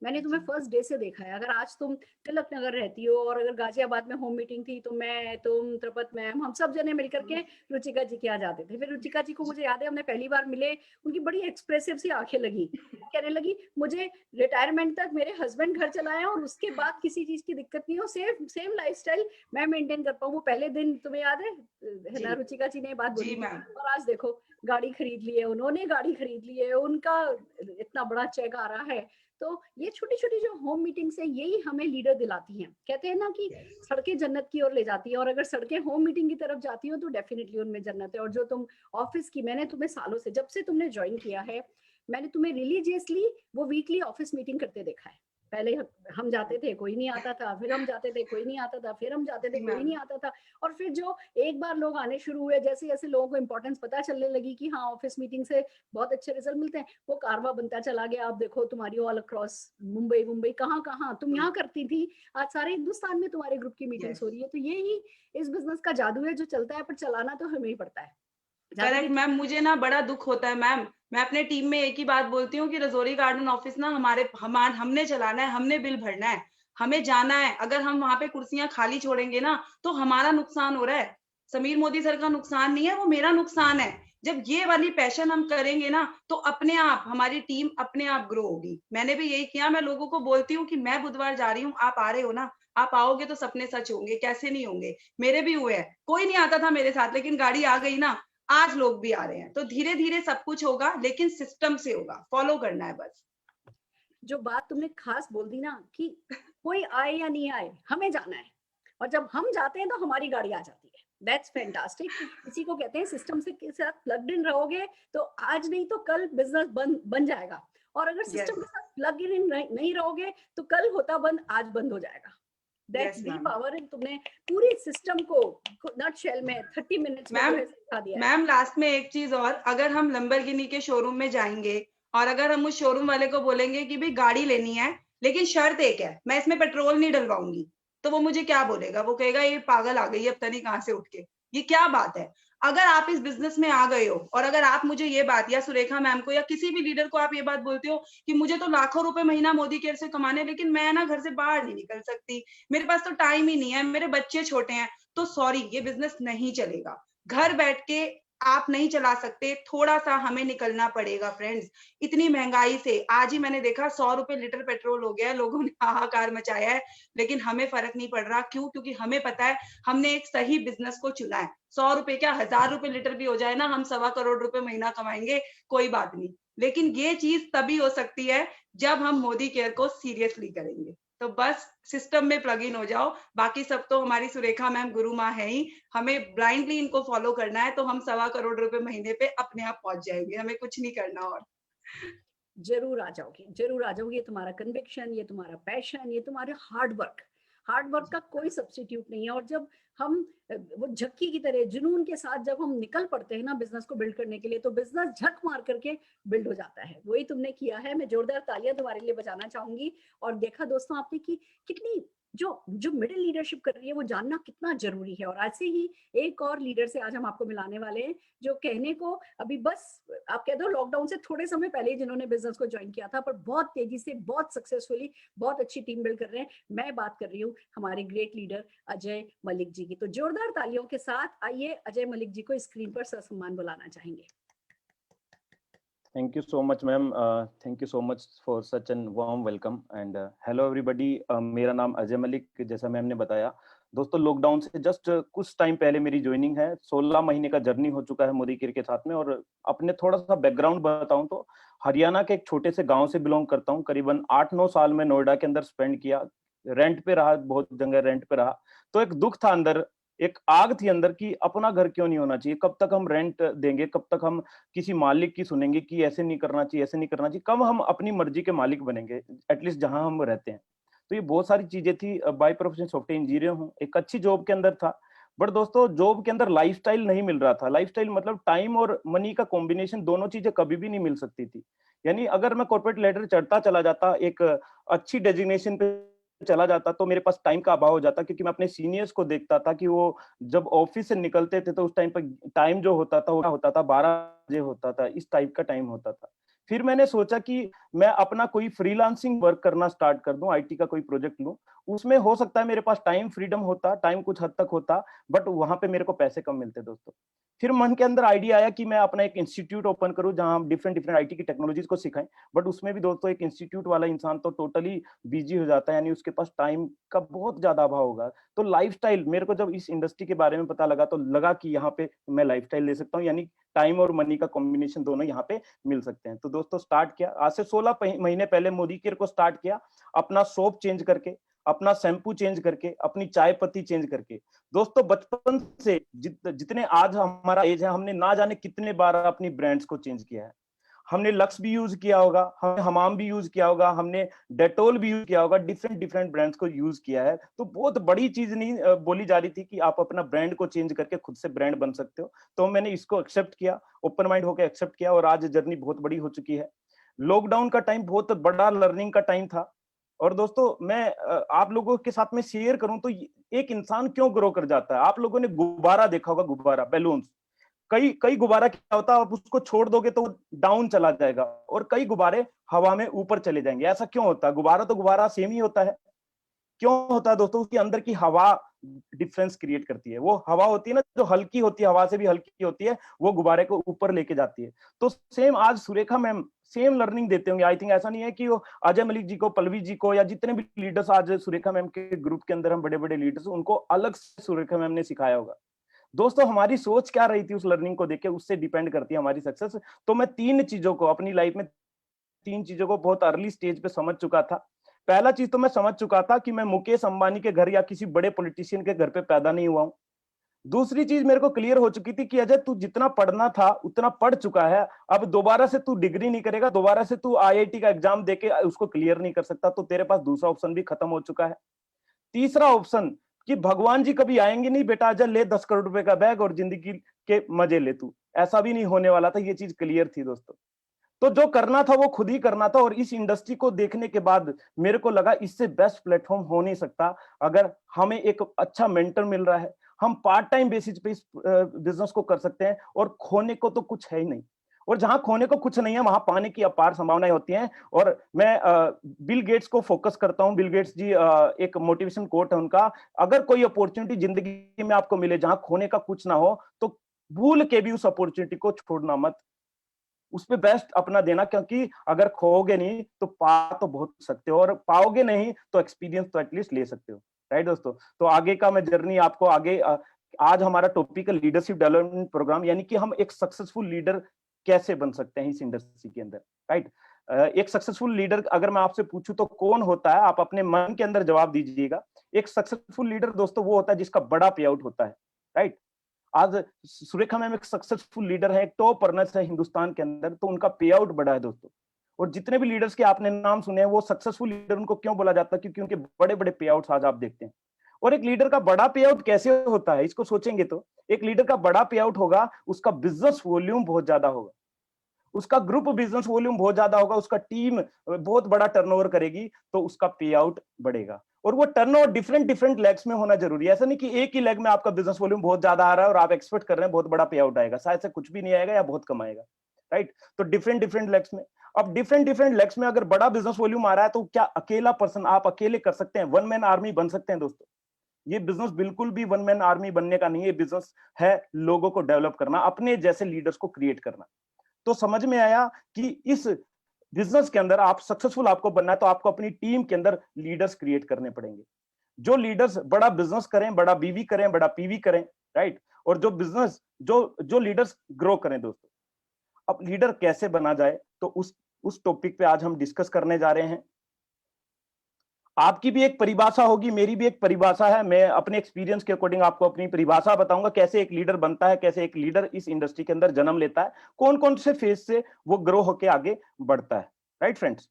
मैंने तुम्हें फर्स्ट डे से देखा है। अगर आज तुम तिलक नगर रहती हो और अगर गाजियाबाद में होम मीटिंग थी तो मैं, तुम, त्रिपत मैम, हम सब जने मिलकर के रुचिका जी के यहाँ जाते थे। फिर रुचिका जी को मुझे याद है, हमने पहली बार मिले, उनकी बड़ी एक्सप्रेसिव सी आंखें लगी, कहने लगी मुझे रिटायरमेंट तक मेरे हस्बैंड घर चलाए और उसके बाद किसी चीज की दिक्कत नहीं हो, सेम लाइफस्टाइल मैं मेंटेन कर पाऊँ। वो पहले दिन तुम्हें याद है ना, रुचिका जी ने बात बोली। और आज देखो गाड़ी खरीद ली है उन्होंने, गाड़ी खरीद ली है, उनका इतना बड़ा चेक आ रहा है। तो ये छोटी छोटी जो होम मीटिंग्स हैं, यही हमें लीडर दिलाती हैं। कहते हैं ना कि सड़कें जन्नत की ओर ले जाती है, और अगर सड़कें होम मीटिंग की तरफ जाती हो तो डेफिनेटली उनमें जन्नत है। और जो तुम ऑफिस की, मैंने तुम्हें सालों से, जब से तुमने ज्वाइन किया है, मैंने तुम्हें रिलीजियसली वो वीकली ऑफिस मीटिंग करते देखा है। पहले हम जाते थे कोई नहीं आता था, फिर हम जाते थे कोई नहीं आता था, फिर हम जाते थे कोई नहीं आता था, और फिर जो एक बार लोग आने शुरू हुए, जैसे जैसे लोगों को इंपॉर्टेंस पता चलने लगी कि हाँ ऑफिस मीटिंग से बहुत अच्छे रिजल्ट मिलते हैं, वो कारवा बनता चला गया। अब देखो तुम्हारी ऑल अक्रॉस मुंबई कहाँ कहाँ तुम यहाँ करती थी, आज सारे हिंदुस्तान में तुम्हारे ग्रुप की मीटिंग्स हो रही है। तो यही इस बिजनेस का जादू है जो चलता है, पर चलाना तो हमें ही पड़ता है। करेक्ट मैम, मुझे ना बड़ा दुख होता है मैम। मैं अपने टीम में एक ही बात बोलती हूँ कि रजौरी गार्डन ऑफिस ना हमने चलाना है, हमने बिल भरना है, हमें जाना है। अगर हम वहां पे कुर्सियां खाली छोड़ेंगे ना, तो हमारा नुकसान हो रहा है। समीर मोदी सर का नुकसान नहीं है, वो मेरा नुकसान है। जब ये वाली पैशन हम करेंगे ना, तो अपने आप हमारी टीम अपने आप ग्रो होगी। मैंने भी यही किया। मैं लोगों को बोलती हूँ कि मैं बुधवार जा रही हूँ, आप आ रहे हो ना? आप आओगे तो सपने सच होंगे, कैसे नहीं होंगे। मेरे भी हुए हैं, कोई नहीं आता था मेरे साथ, लेकिन गाड़ी आ गई ना, आज लोग भी आ रहे हैं। तो धीरे धीरे सब कुछ होगा, लेकिन सिस्टम से होगा, फॉलो करना है बस। जो बात तुमने खास बोल दी ना कि कोई आए या नहीं आए, हमें जाना है, और जब हम जाते हैं तो हमारी गाड़ी आ जाती है। That's fantastic. इसी को कहते हैं सिस्टम से के साथ प्लग्ड इन रहोगे तो आज नहीं तो कल बिजनेस बन जाएगा। और अगर सिस्टम Yes. के साथ प्लग इन नहीं रहोगे तो कल होता बंद आज बंद हो जाएगा। That's Yes, the ma'am. Power. And तुमने पूरी सिस्टम को नट शेल में 30 मिनट्स में जो मैम है सिखा दिया है। मैम लास्ट में एक चीज और, अगर हम लंबरगिनी के शोरूम में जाएंगे और अगर हम उस शोरूम वाले को बोलेंगे कि भाई गाड़ी लेनी है लेकिन शर्त एक है, मैं इसमें पेट्रोल नहीं डलवाऊंगी, तो वो मुझे क्या बोलेगा? वो कहेगा ये पागल आ गई है पता नहीं कहाँ से उठ के, ये क्या बात है? अगर आप इस बिजनेस में आ गए हो और अगर आप मुझे ये बात या सुरेखा मैम को या किसी भी लीडर को आप ये बात बोलते हो कि मुझे तो लाखों रुपए महीना मोदी केयर से कमाने, लेकिन मैं ना घर से बाहर नहीं निकल सकती, मेरे पास तो टाइम ही नहीं है, मेरे बच्चे छोटे हैं, तो सॉरी, ये बिजनेस नहीं चलेगा। घर बैठ के आप नहीं चला सकते, थोड़ा सा हमें निकलना पड़ेगा फ्रेंड्स। इतनी महंगाई से आज ही मैंने देखा 100 रुपए लीटर पेट्रोल हो गया है, लोगों ने हाहाकार मचाया है, लेकिन हमें फर्क नहीं पड़ रहा। क्यों? क्योंकि हमें पता है हमने एक सही बिजनेस को चुना है। 100 रुपए क्या 1000 रुपए लीटर भी हो जाए ना, हम 1.25 करोड़ रुपए महीना कमाएंगे, कोई बात नहीं। लेकिन ये चीज तभी हो सकती है जब हम मोदी केयर को सीरियसली करेंगे। तो बस सिस्टम में प्लग इन हो जाओ, बाकी सब तो हमारी सुरेखा मैम गुरु माँ है ही, हमें ब्लाइंडली इनको फॉलो करना है, तो हम 1.25 करोड़ रुपए महीने पे अपने आप पहुंच जाएंगे, हमें कुछ नहीं करना। और जरूर आ जाओगी, जरूर आ जाओगी। ये तुम्हारा कन्विक्शन, ये तुम्हारा पैशन, ये तुम्हारे हार्ड वर्क का कोई सब्स्टिट्यूट नहीं है। और जब हम वो झक्की की तरह जुनून के साथ जब हम निकल पड़ते हैं ना बिजनेस को बिल्ड करने के लिए, तो बिजनेस झक मार करके बिल्ड हो जाता है। वही तुमने किया है। मैं जोरदार तालियां तुम्हारे लिए बजाना चाहूंगी। और देखा दोस्तों आपने कि कितनी जो मिडिल लीडरशिप कर रही है वो जानना कितना जरूरी है। और ऐसे ही एक और लीडर से आज हम आपको मिलाने वाले हैं, जो कहने को अभी बस आप कह दो लॉकडाउन से थोड़े समय पहले जिन्होंने बिजनेस को ज्वाइन किया था, पर बहुत तेजी से, बहुत सक्सेसफुली, बहुत अच्छी टीम बिल्ड कर रहे हैं। मैं बात कर रही हूँ हमारे ग्रेट लीडर अजय मलिक जी की। तो जोरदार तालियों के साथ आइए अजय मलिक जी को स्क्रीन पर ससम्मान बुलाना चाहेंगे। Thank you so much, ma'am. Thank you so much for such an warm welcome. And hello everybody. मेरा नाम अजय मलिक, जैसा मैम ने बताया। दोस्तों लॉकडाउन से जस्ट कुछ टाइम पहले मेरी ज्वाइनिंग है। 16 महीने का जर्नी हो चुका है मोदी केयर के साथ में। और अपने थोड़ा सा बैकग्राउंड बताऊं तो हरियाणा के एक छोटे से गांव से बिलोंग करता हूं। करीबन 8-9 साल में नोएडा के अंदर स्पेंड किया। रेंट पे रहा, बहुत जगह रेंट पे रहा। तो एक दुख था अंदर, एक आग थी अंदर कि अपना घर क्यों नहीं होना चाहिए, कब तक हम रेंट देंगे, कब तक हम किसी मालिक की सुनेंगे कि ऐसे नहीं करना चाहिए, ऐसे नहीं करना चाहिए, कब हम अपनी मर्जी के मालिक बनेंगे एटलीस्ट जहां हम रहते हैं। तो ये बहुत सारी चीजें थी। बाय प्रोफेशन सॉफ्टवेयर इंजीनियर हूँ, एक अच्छी जॉब के अंदर था। बट दोस्तों जॉब के अंदर लाइफस्टाइल नहीं मिल रहा था। लाइफस्टाइल मतलब टाइम और मनी का कॉम्बिनेशन, दोनों चीजें कभी भी नहीं मिल सकती थी। यानी अगर मैं कॉर्पोरेट लेडर चढ़ता चला जाता, एक अच्छी डेजिग्नेशन पे चला जाता, तो मेरे पास टाइम का अभाव हो जाता, क्योंकि मैं अपने सीनियर्स को देखता था कि वो जब ऑफिस से निकलते थे तो उस टाइम पर टाइम जो होता था वो होता था 12 बजे होता था, इस टाइप का टाइम होता था। फिर मैंने सोचा कि मैं अपना कोई फ्रीलांसिंग वर्क करना स्टार्ट कर दूं, आईटी का कोई प्रोजेक्ट लूं। उसमें हो सकता है मेरे पास टाइम फ्रीडम होता, टाइम कुछ हद तक होता, बट वहां पे मेरे को पैसे कम मिलते दोस्तों। फिर मन के अंदर आइडिया आया कि मैं अपना एक इंस्टीट्यूट ओपन करूं जहां हम डिफरेंट आईटी की टेक्नोलॉजीज को सिखाएं। बट उसमें भी दोस्तों एक इंस्टीट्यूट वाला इंसान तो टोटली बिजी हो जाता है, यानी उसके पास टाइम का बहुत ज्यादा अभाव होगा। तो लाइफस्टाइल, मेरे को जब इस इंडस्ट्री के बारे में पता लगा तो लगा कि यहाँ पे मैं लाइफस्टाइल ले सकता हूँ, यानी टाइम और मनी का कॉम्बिनेशन दोनों यहाँ पे मिल सकते हैं। तो दोस्तों स्टार्ट किया, आज से 16 महीने पहले मोदी केयर को स्टार्ट किया, अपना सोप चेंज करके, अपना शैम्पू चेंज करके, अपनी चाय पत्ती चेंज करके। दोस्तों बचपन से जितने आज हमारा एज है, हमने ना जाने कितने बार अपनी ब्रांड्स को चेंज किया है। हमने लक्स भी यूज किया होगा, हमने हमाम भी यूज किया होगा, हमने डेटोल भी यूज किया होगा, डिफरेंट ब्रांड्स को यूज किया है। तो बहुत बड़ी चीज नहीं बोली जा रही थी कि आप अपना ब्रांड को चेंज करके खुद से ब्रांड बन सकते हो। तो मैंने इसको एक्सेप्ट किया, ओपन माइंड होकर एक्सेप्ट किया, और आज जर्नी बहुत बड़ी हो चुकी है। लॉकडाउन का टाइम बहुत बड़ा लर्निंग का टाइम था। और दोस्तों मैं आप लोगों के साथ में शेयर करूं तो एक इंसान क्यों ग्रो कर जाता है। आप लोगों ने गुब्बारा देखा होगा, गुब्बारा, बैलून्स। कई गुब्बारा क्या होता है, आप उसको छोड़ दोगे तो डाउन चला जाएगा, और कई गुब्बारे हवा में ऊपर चले जाएंगे। ऐसा क्यों होता है? गुब्बारा तो गुब्बारा सेम ही होता है। क्यों होता है दोस्तों? उसके अंदर की हवा डिफरेंस क्रिएट करती है। वो हवा होती है ना जो हल्की होती है, हवा से भी हल्की होती है, वो गुब्बारे को ऊपर लेके जाती है। तो सेम आज सुरेखा मैम सेम लर्निंग देते होंगे। आई थिंक ऐसा नहीं है कि वो अजय मलिक जी को, पल्लवी जी को, या जितने भी लीडर्स आज सुरेखा मैम के ग्रुप के अंदर हम बड़े लीडर्स, उनको अलग से सुरेखा मैम ने सिखाया होगा। दोस्तों हमारी सोच क्या रही थी उस लर्निंग को देख के, उससे डिपेंड करती है हमारी सक्सेस। तो मैं 3 चीजों को अपनी लाइफ में, 3 चीजों को बहुत अर्ली स्टेज पे समझ चुका था। पहला चीज तो मैं समझ चुका था कि मैं मुकेश अंबानी के घर या किसी बड़े पॉलिटिशियन के घर पे पैदा नहीं हुआ हूं। दूसरी चीज मेरे को क्लियर हो चुकी थी कि अजय तू जितना पढ़ना था उतना पढ़ चुका है, अब दोबारा से तू डिग्री नहीं करेगा, दोबारा से तू आईआईटी का एग्जाम देके उसको क्लियर नहीं कर सकता, तो तेरे पास दूसरा ऑप्शन भी खत्म हो चुका है। तीसरा ऑप्शन कि भगवान जी कभी आएंगे नहीं बेटा, अजय ले 10 करोड़ रुपए का बैग और जिंदगी के मजे ले तू, ऐसा भी नहीं होने वाला था, ये चीज क्लियर थी दोस्तों। तो जो करना था वो खुद ही करना था, और इस इंडस्ट्री को देखने के बाद मेरे को लगा इससे बेस्ट प्लेटफॉर्म हो नहीं सकता। अगर हमें एक अच्छा मेंटर मिल रहा है, हम पार्ट टाइम बेसिस पे इस बिजनेस को कर सकते हैं, और खोने को तो कुछ है ही नहीं, और जहां खोने को कुछ नहीं है वहां पाने की अपार संभावनाएं होती हैं। और मैं बिल गेट्स को फोकस करता हूं। बिल गेट्स जी एक मोटिवेशन कोट है उनका, अगर कोई अपॉर्चुनिटी जिंदगी में आपको मिले जहां खोने का कुछ ना हो, तो भूल के भी उस अपॉर्चुनिटी को छोड़ना मत, उस पे बेस्ट अपना देना, क्योंकि अगर खोओगे नहीं तो पा तो बहुत सकते हो, और पाओगे नहीं तो एक्सपीरियंस तो एटलीस्ट ले सकते हो। राइट दोस्तों, तो आगे का मैं जर्नी आपको आगे आज हमारा टॉपिक है लीडरशिप डेवलपमेंट प्रोग्राम, यानी कि हम एक सक्सेसफुल लीडर कैसे बन सकते हैं इस इंडस्ट्री के अंदर। राइट, एक सक्सेसफुल लीडर अगर मैं आपसे पूछूं तो कौन होता है, आप अपने मन के अंदर जवाब दीजिएगा। एक सक्सेसफुल लीडर दोस्तों वो होता है जिसका बड़ा पे आउट होता है। राइट, आज सुरेखा मैम एक सक्सेसफुल लीडर है, एक टॉप अर्नर्स है हिंदुस्तान के अंदर, तो उनका पे आउट बड़ा है दोस्तों। और जितने भी लीडर्स के आपने नाम सुने हैं वो सक्सेसफुल लीडर उनको क्यों बोला जाता है, क्योंकि उनके बड़े बड़े पे आउट्स आज आप देखते हैं। और एक लीडर का बड़ा पे आउट कैसे होता है, इसको सोचेंगे तो एक लीडर का बड़ा पे आउट होगा, उसका बिजनेस वॉल्यूम बहुत ज्यादा होगा, उसका ग्रुप बिजनेस वॉल्यूम बहुत ज्यादा होगा, उसका टीम बहुत बड़ा टर्नओवर करेगी, तो उसका पे आउट बढ़ेगा। और वो टर्नओवर डिफरेंट डिफरेंट लेग्स में होना जरूरी है। ऐसा नहीं कि एक ही लेग में आपका बिजनेस वॉल्यूम बहुत ज्यादा आ रहा है और आप एक्सपेक्ट कर रहे हैं बहुत बड़ा पे आउट आएगा, शायद से कुछ भी नहीं आएगा या बहुत कम आएगा। राइट, तो डिफरेंट डिफरेंट लेग्स में, अब डिफरेंट डिफरेंट लेग्स में अगर बड़ा बिजनेस वॉल्यूम आ रहा है तो क्या अकेला पर्सन आप अकेले कर सकते हैं, वन मैन आर्मी बन सकते हैं दोस्तों? ये बिजनेस बिल्कुल भी वन मैन आर्मी बनने का नहीं है, बिजनेस है लोगों को डेवलप करना, अपने जैसे लीडर्स को क्रिएट करना। तो समझ में आया कि इस बिजनेस के अंदर आप सक्सेसफुल आपको बनना है तो आपको अपनी टीम के अंदर लीडर्स क्रिएट करने पड़ेंगे, जो लीडर्स बड़ा बिजनेस करें, बड़ा बीवी करें, बड़ा पीवी करें। राइट, और जो बिजनेस जो लीडर्स ग्रो करें दोस्तों। अब लीडर कैसे बना जाए, तो उस टॉपिक पे आज हम डिस्कस करने जा रहे हैं। आपकी भी एक परिभाषा होगी, मेरी भी एक परिभाषा है, मैं अपने एक्सपीरियंस के अकॉर्डिंग आपको अपनी परिभाषा बताऊंगा, कैसे एक लीडर बनता है, कैसे एक लीडर इस इंडस्ट्री के अंदर जन्म लेता है, कौन कौन से फेज से वो ग्रो होके आगे बढ़ता है। राइट फ्रेंड्स,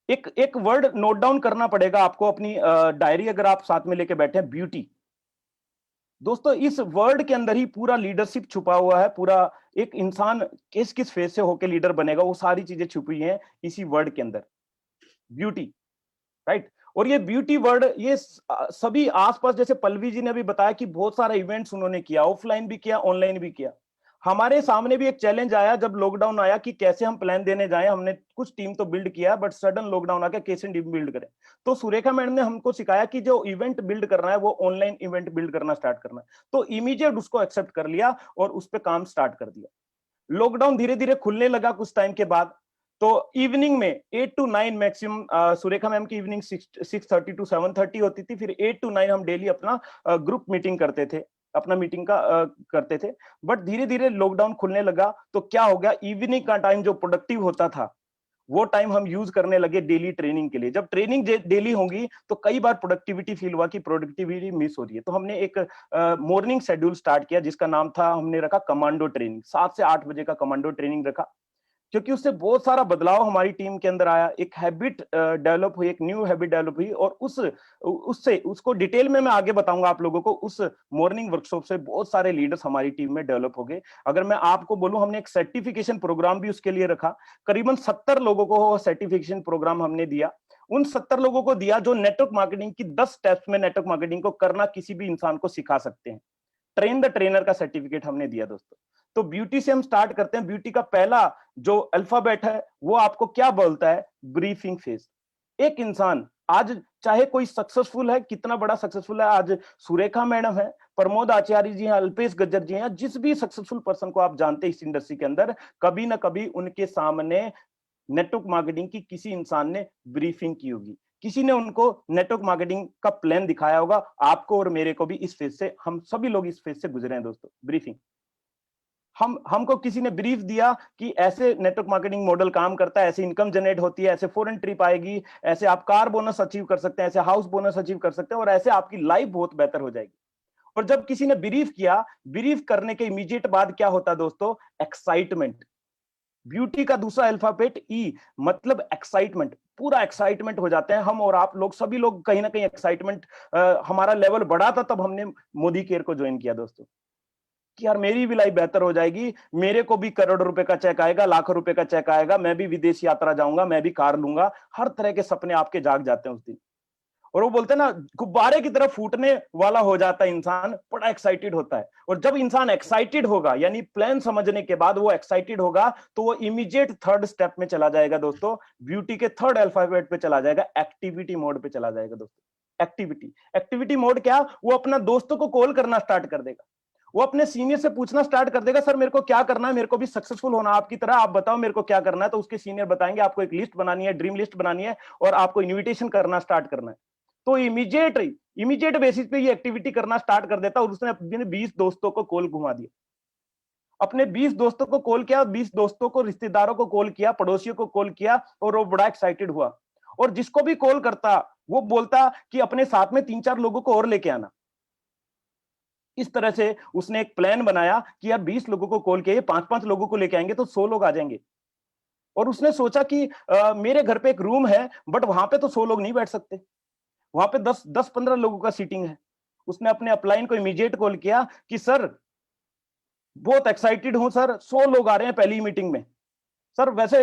एक वर्ड नोट डाउन करना पड़ेगा आपको अपनी डायरी अगर आप साथ में लेके बैठे हैं, ब्यूटी। दोस्तों इस वर्ड के अंदर ही पूरा लीडरशिप छुपा हुआ है, पूरा एक इंसान किस किस फेज से होकर लीडर बनेगा वो सारी चीजें छुपी हैं इसी वर्ड के अंदर, ब्यूटी। राइट, और ये ब्यूटी वर्ड ये सभी आसपास, जैसे पल्लवी जी ने भी बताया कि बहुत सारा इवेंट्स उन्होंने किया, ऑफलाइन भी किया, ऑनलाइन भी किया। हमारे सामने भी एक चैलेंज आया जब लॉकडाउन आया कि कैसे हम प्लान देने जाएं, हमने कुछ टीम तो बिल्ड किया बट सडन लॉकडाउन आ गया, कैसे टीम बिल्ड करें। तो सुरेखा मैडम ने हमको सिखाया कि जो इवेंट बिल्ड करना है वो ऑनलाइन इवेंट बिल्ड करना स्टार्ट करना है, तो इमीडिएट उसको एक्सेप्ट कर लिया और उस पर काम स्टार्ट कर दिया। लॉकडाउन धीरे धीरे खुलने लगा कुछ टाइम के बाद, तो इवनिंग में 8 to 9 मैक्सिमम, सुरेखा मैम की इवनिंग 6:30 to 7:30 होती थी, फिर 8 to 9 हम डेली अपना ग्रुप मीटिंग करते थे, अपना मीटिंग का करते थे। बट धीरे धीरे लॉकडाउन खुलने लगा तो क्या हो गया, इवनिंग का टाइम जो प्रोडक्टिव होता था वो टाइम हम यूज करने लगे डेली ट्रेनिंग के लिए। जब ट्रेनिंग डेली होगी तो कई बार प्रोडक्टिविटी फील हुआ कि प्रोडक्टिविटी मिस हो रही है, तो हमने एक मॉर्निंग शेड्यूल स्टार्ट किया जिसका नाम था, हमने रखा कमांडो ट्रेनिंग। 7 से 8 बजे का कमांडो ट्रेनिंग रखा, क्योंकि उससे बहुत सारा बदलाव हमारी टीम के अंदर आया, एक हैबिट डेवलप हुई, एक न्यू हैबिट डेवलप हुई, और उससे उसको डिटेल में मैं आगे बताऊंगा आप लोगों को। उस मॉर्निंग वर्कशॉप से बहुत सारे लीडर्स हमारी टीम में डेवलप हो गए। अगर मैं आपको बोलूं, हमने एक सर्टिफिकेशन प्रोग्राम भी उसके लिए रखा, करीबन 70 लोगों को सर्टिफिकेशन प्रोग्राम हमने दिया। उन 70 लोगों को दिया जो नेटवर्क मार्केटिंग की 10 स्टेप्स में नेटवर्क मार्केटिंग को करना किसी भी इंसान को सिखा सकते हैं। ट्रेन द ट्रेनर का सर्टिफिकेट हमने दिया दोस्तों। तो ब्यूटी से हम स्टार्ट करते हैं। ब्यूटी का पहला जो अल्फाबेट है वो आपको क्या बोलता है, ब्रीफिंग फेज। एक इंसान आज चाहे कोई सक्सेसफुल है, कितना बड़ा सक्सेसफुल है, आज सुरेखा मैडम है, प्रमोद आचार्य जी हैं, अल्पेश गज्जर जी हैं, जिस भी सक्सेसफुल पर्सन को आप जानते हैं इस इंडस्ट्री के अंदर, कभी ना कभी उनके सामने नेटवर्क मार्केटिंग की किसी इंसान ने ब्रीफिंग की होगी, किसी ने उनको नेटवर्क मार्केटिंग का प्लान दिखाया होगा। आपको और मेरे को भी इस फेज से, हम सभी लोग इस फेज से गुजरे हैं दोस्तों, ब्रीफिंग। हमको किसी ने ब्रीफ दिया कि ऐसे नेटवर्क मार्केटिंग मॉडल काम करता है, ऐसे इनकम जनरेट होती है, ऐसे फॉरेन ट्रिप आएगी, ऐसे आप कार बोनस अचीव कर सकते हैं, ऐसे हाउस बोनस अचीव कर सकते हैं और ऐसे आपकी लाइफ बहुत बेहतर हो जाएगी। और जब किसी ने ब्रीफ किया, ब्रीफ करने के इमीडिएट बाद क्या होता है दोस्तों? एक्साइटमेंट। ब्यूटी का दूसरा अल्फाबेट ई, मतलब एक्साइटमेंट। पूरा एक्साइटमेंट हो जाते हैं हम, और आप लोग सभी लोग कहीं ना कहीं एक्साइटमेंट, हमारा लेवल बढ़ा था तब हमने मोदी केयर को ज्वाइन किया दोस्तों, कि यार मेरी भी लाइफ बेहतर हो जाएगी, मेरे को भी करोड़ों रुपए का चेक आएगा, लाखों रुपए का चेक आएगा, मैं भी विदेश यात्रा जाऊंगा, मैं भी कार लूंगा। हर तरह के सपने आपके जाग जाते हैं उस दिन, और वो बोलते हैं ना, गुब्बारे की तरफ फूटने वाला हो जाता है इंसान, बड़ा एक्साइटेड होता है। और जब इंसान एक्साइटेड होगा, यानी प्लान समझने के बाद वो एक्साइटेड होगा, तो वो इमीडिएट थर्ड स्टेप में चला जाएगा दोस्तों, ब्यूटी के थर्ड अल्फाबेट पे चला जाएगा, एक्टिविटी मोड पे चला जाएगा दोस्तों। एक्टिविटी मोड क्या? वो अपना दोस्तों को कॉल करना स्टार्ट कर देगा, वो अपने सीनियर से पूछना स्टार्ट कर देगा, सर मेरे को क्या करना है, मेरे को भी सक्सेसफुल होना आपकी तरह, आप बताओ मेरे को क्या करना है। तो उसके सीनियर बताएंगे आपको एक लिस्ट बनानी है, ड्रीम लिस्ट बनानी है, और आपको इन्विटेशन करना स्टार्ट करना है। तो इमीडिएट बेसिस पे ये एक्टिविटी करना स्टार्ट कर देता, और उसने अपने 20 दोस्तों को कॉल घुमा दिया, अपने 20 दोस्तों को कॉल किया, 20 दोस्तों को, रिश्तेदारों को कॉल किया, पड़ोसियों को कॉल किया, और वो बड़ा एक्साइटेड हुआ। और जिसको भी कॉल करता वो बोलता कि अपने साथ में 3-4 लोगों को और लेके आना। इस तरह से उसने एक प्लान बनाया कि यार 20 लोगों को कॉल किया, 5-5 लोगों को लेके आएंगे तो 100 लोग आ जाएंगे। और उसने सोचा कि मेरे घर पे एक रूम है, बट वहां पे तो 100 लोग नहीं बैठ सकते, वहां पे 10-15 लोगों का सीटिंग है। उसने अपने अपलाइन को इमीडिएट कॉल किया कि सर बहुत एक्साइटेड हूं सर, 100 लोग आ रहे हैं पहली मीटिंग में। सर वैसे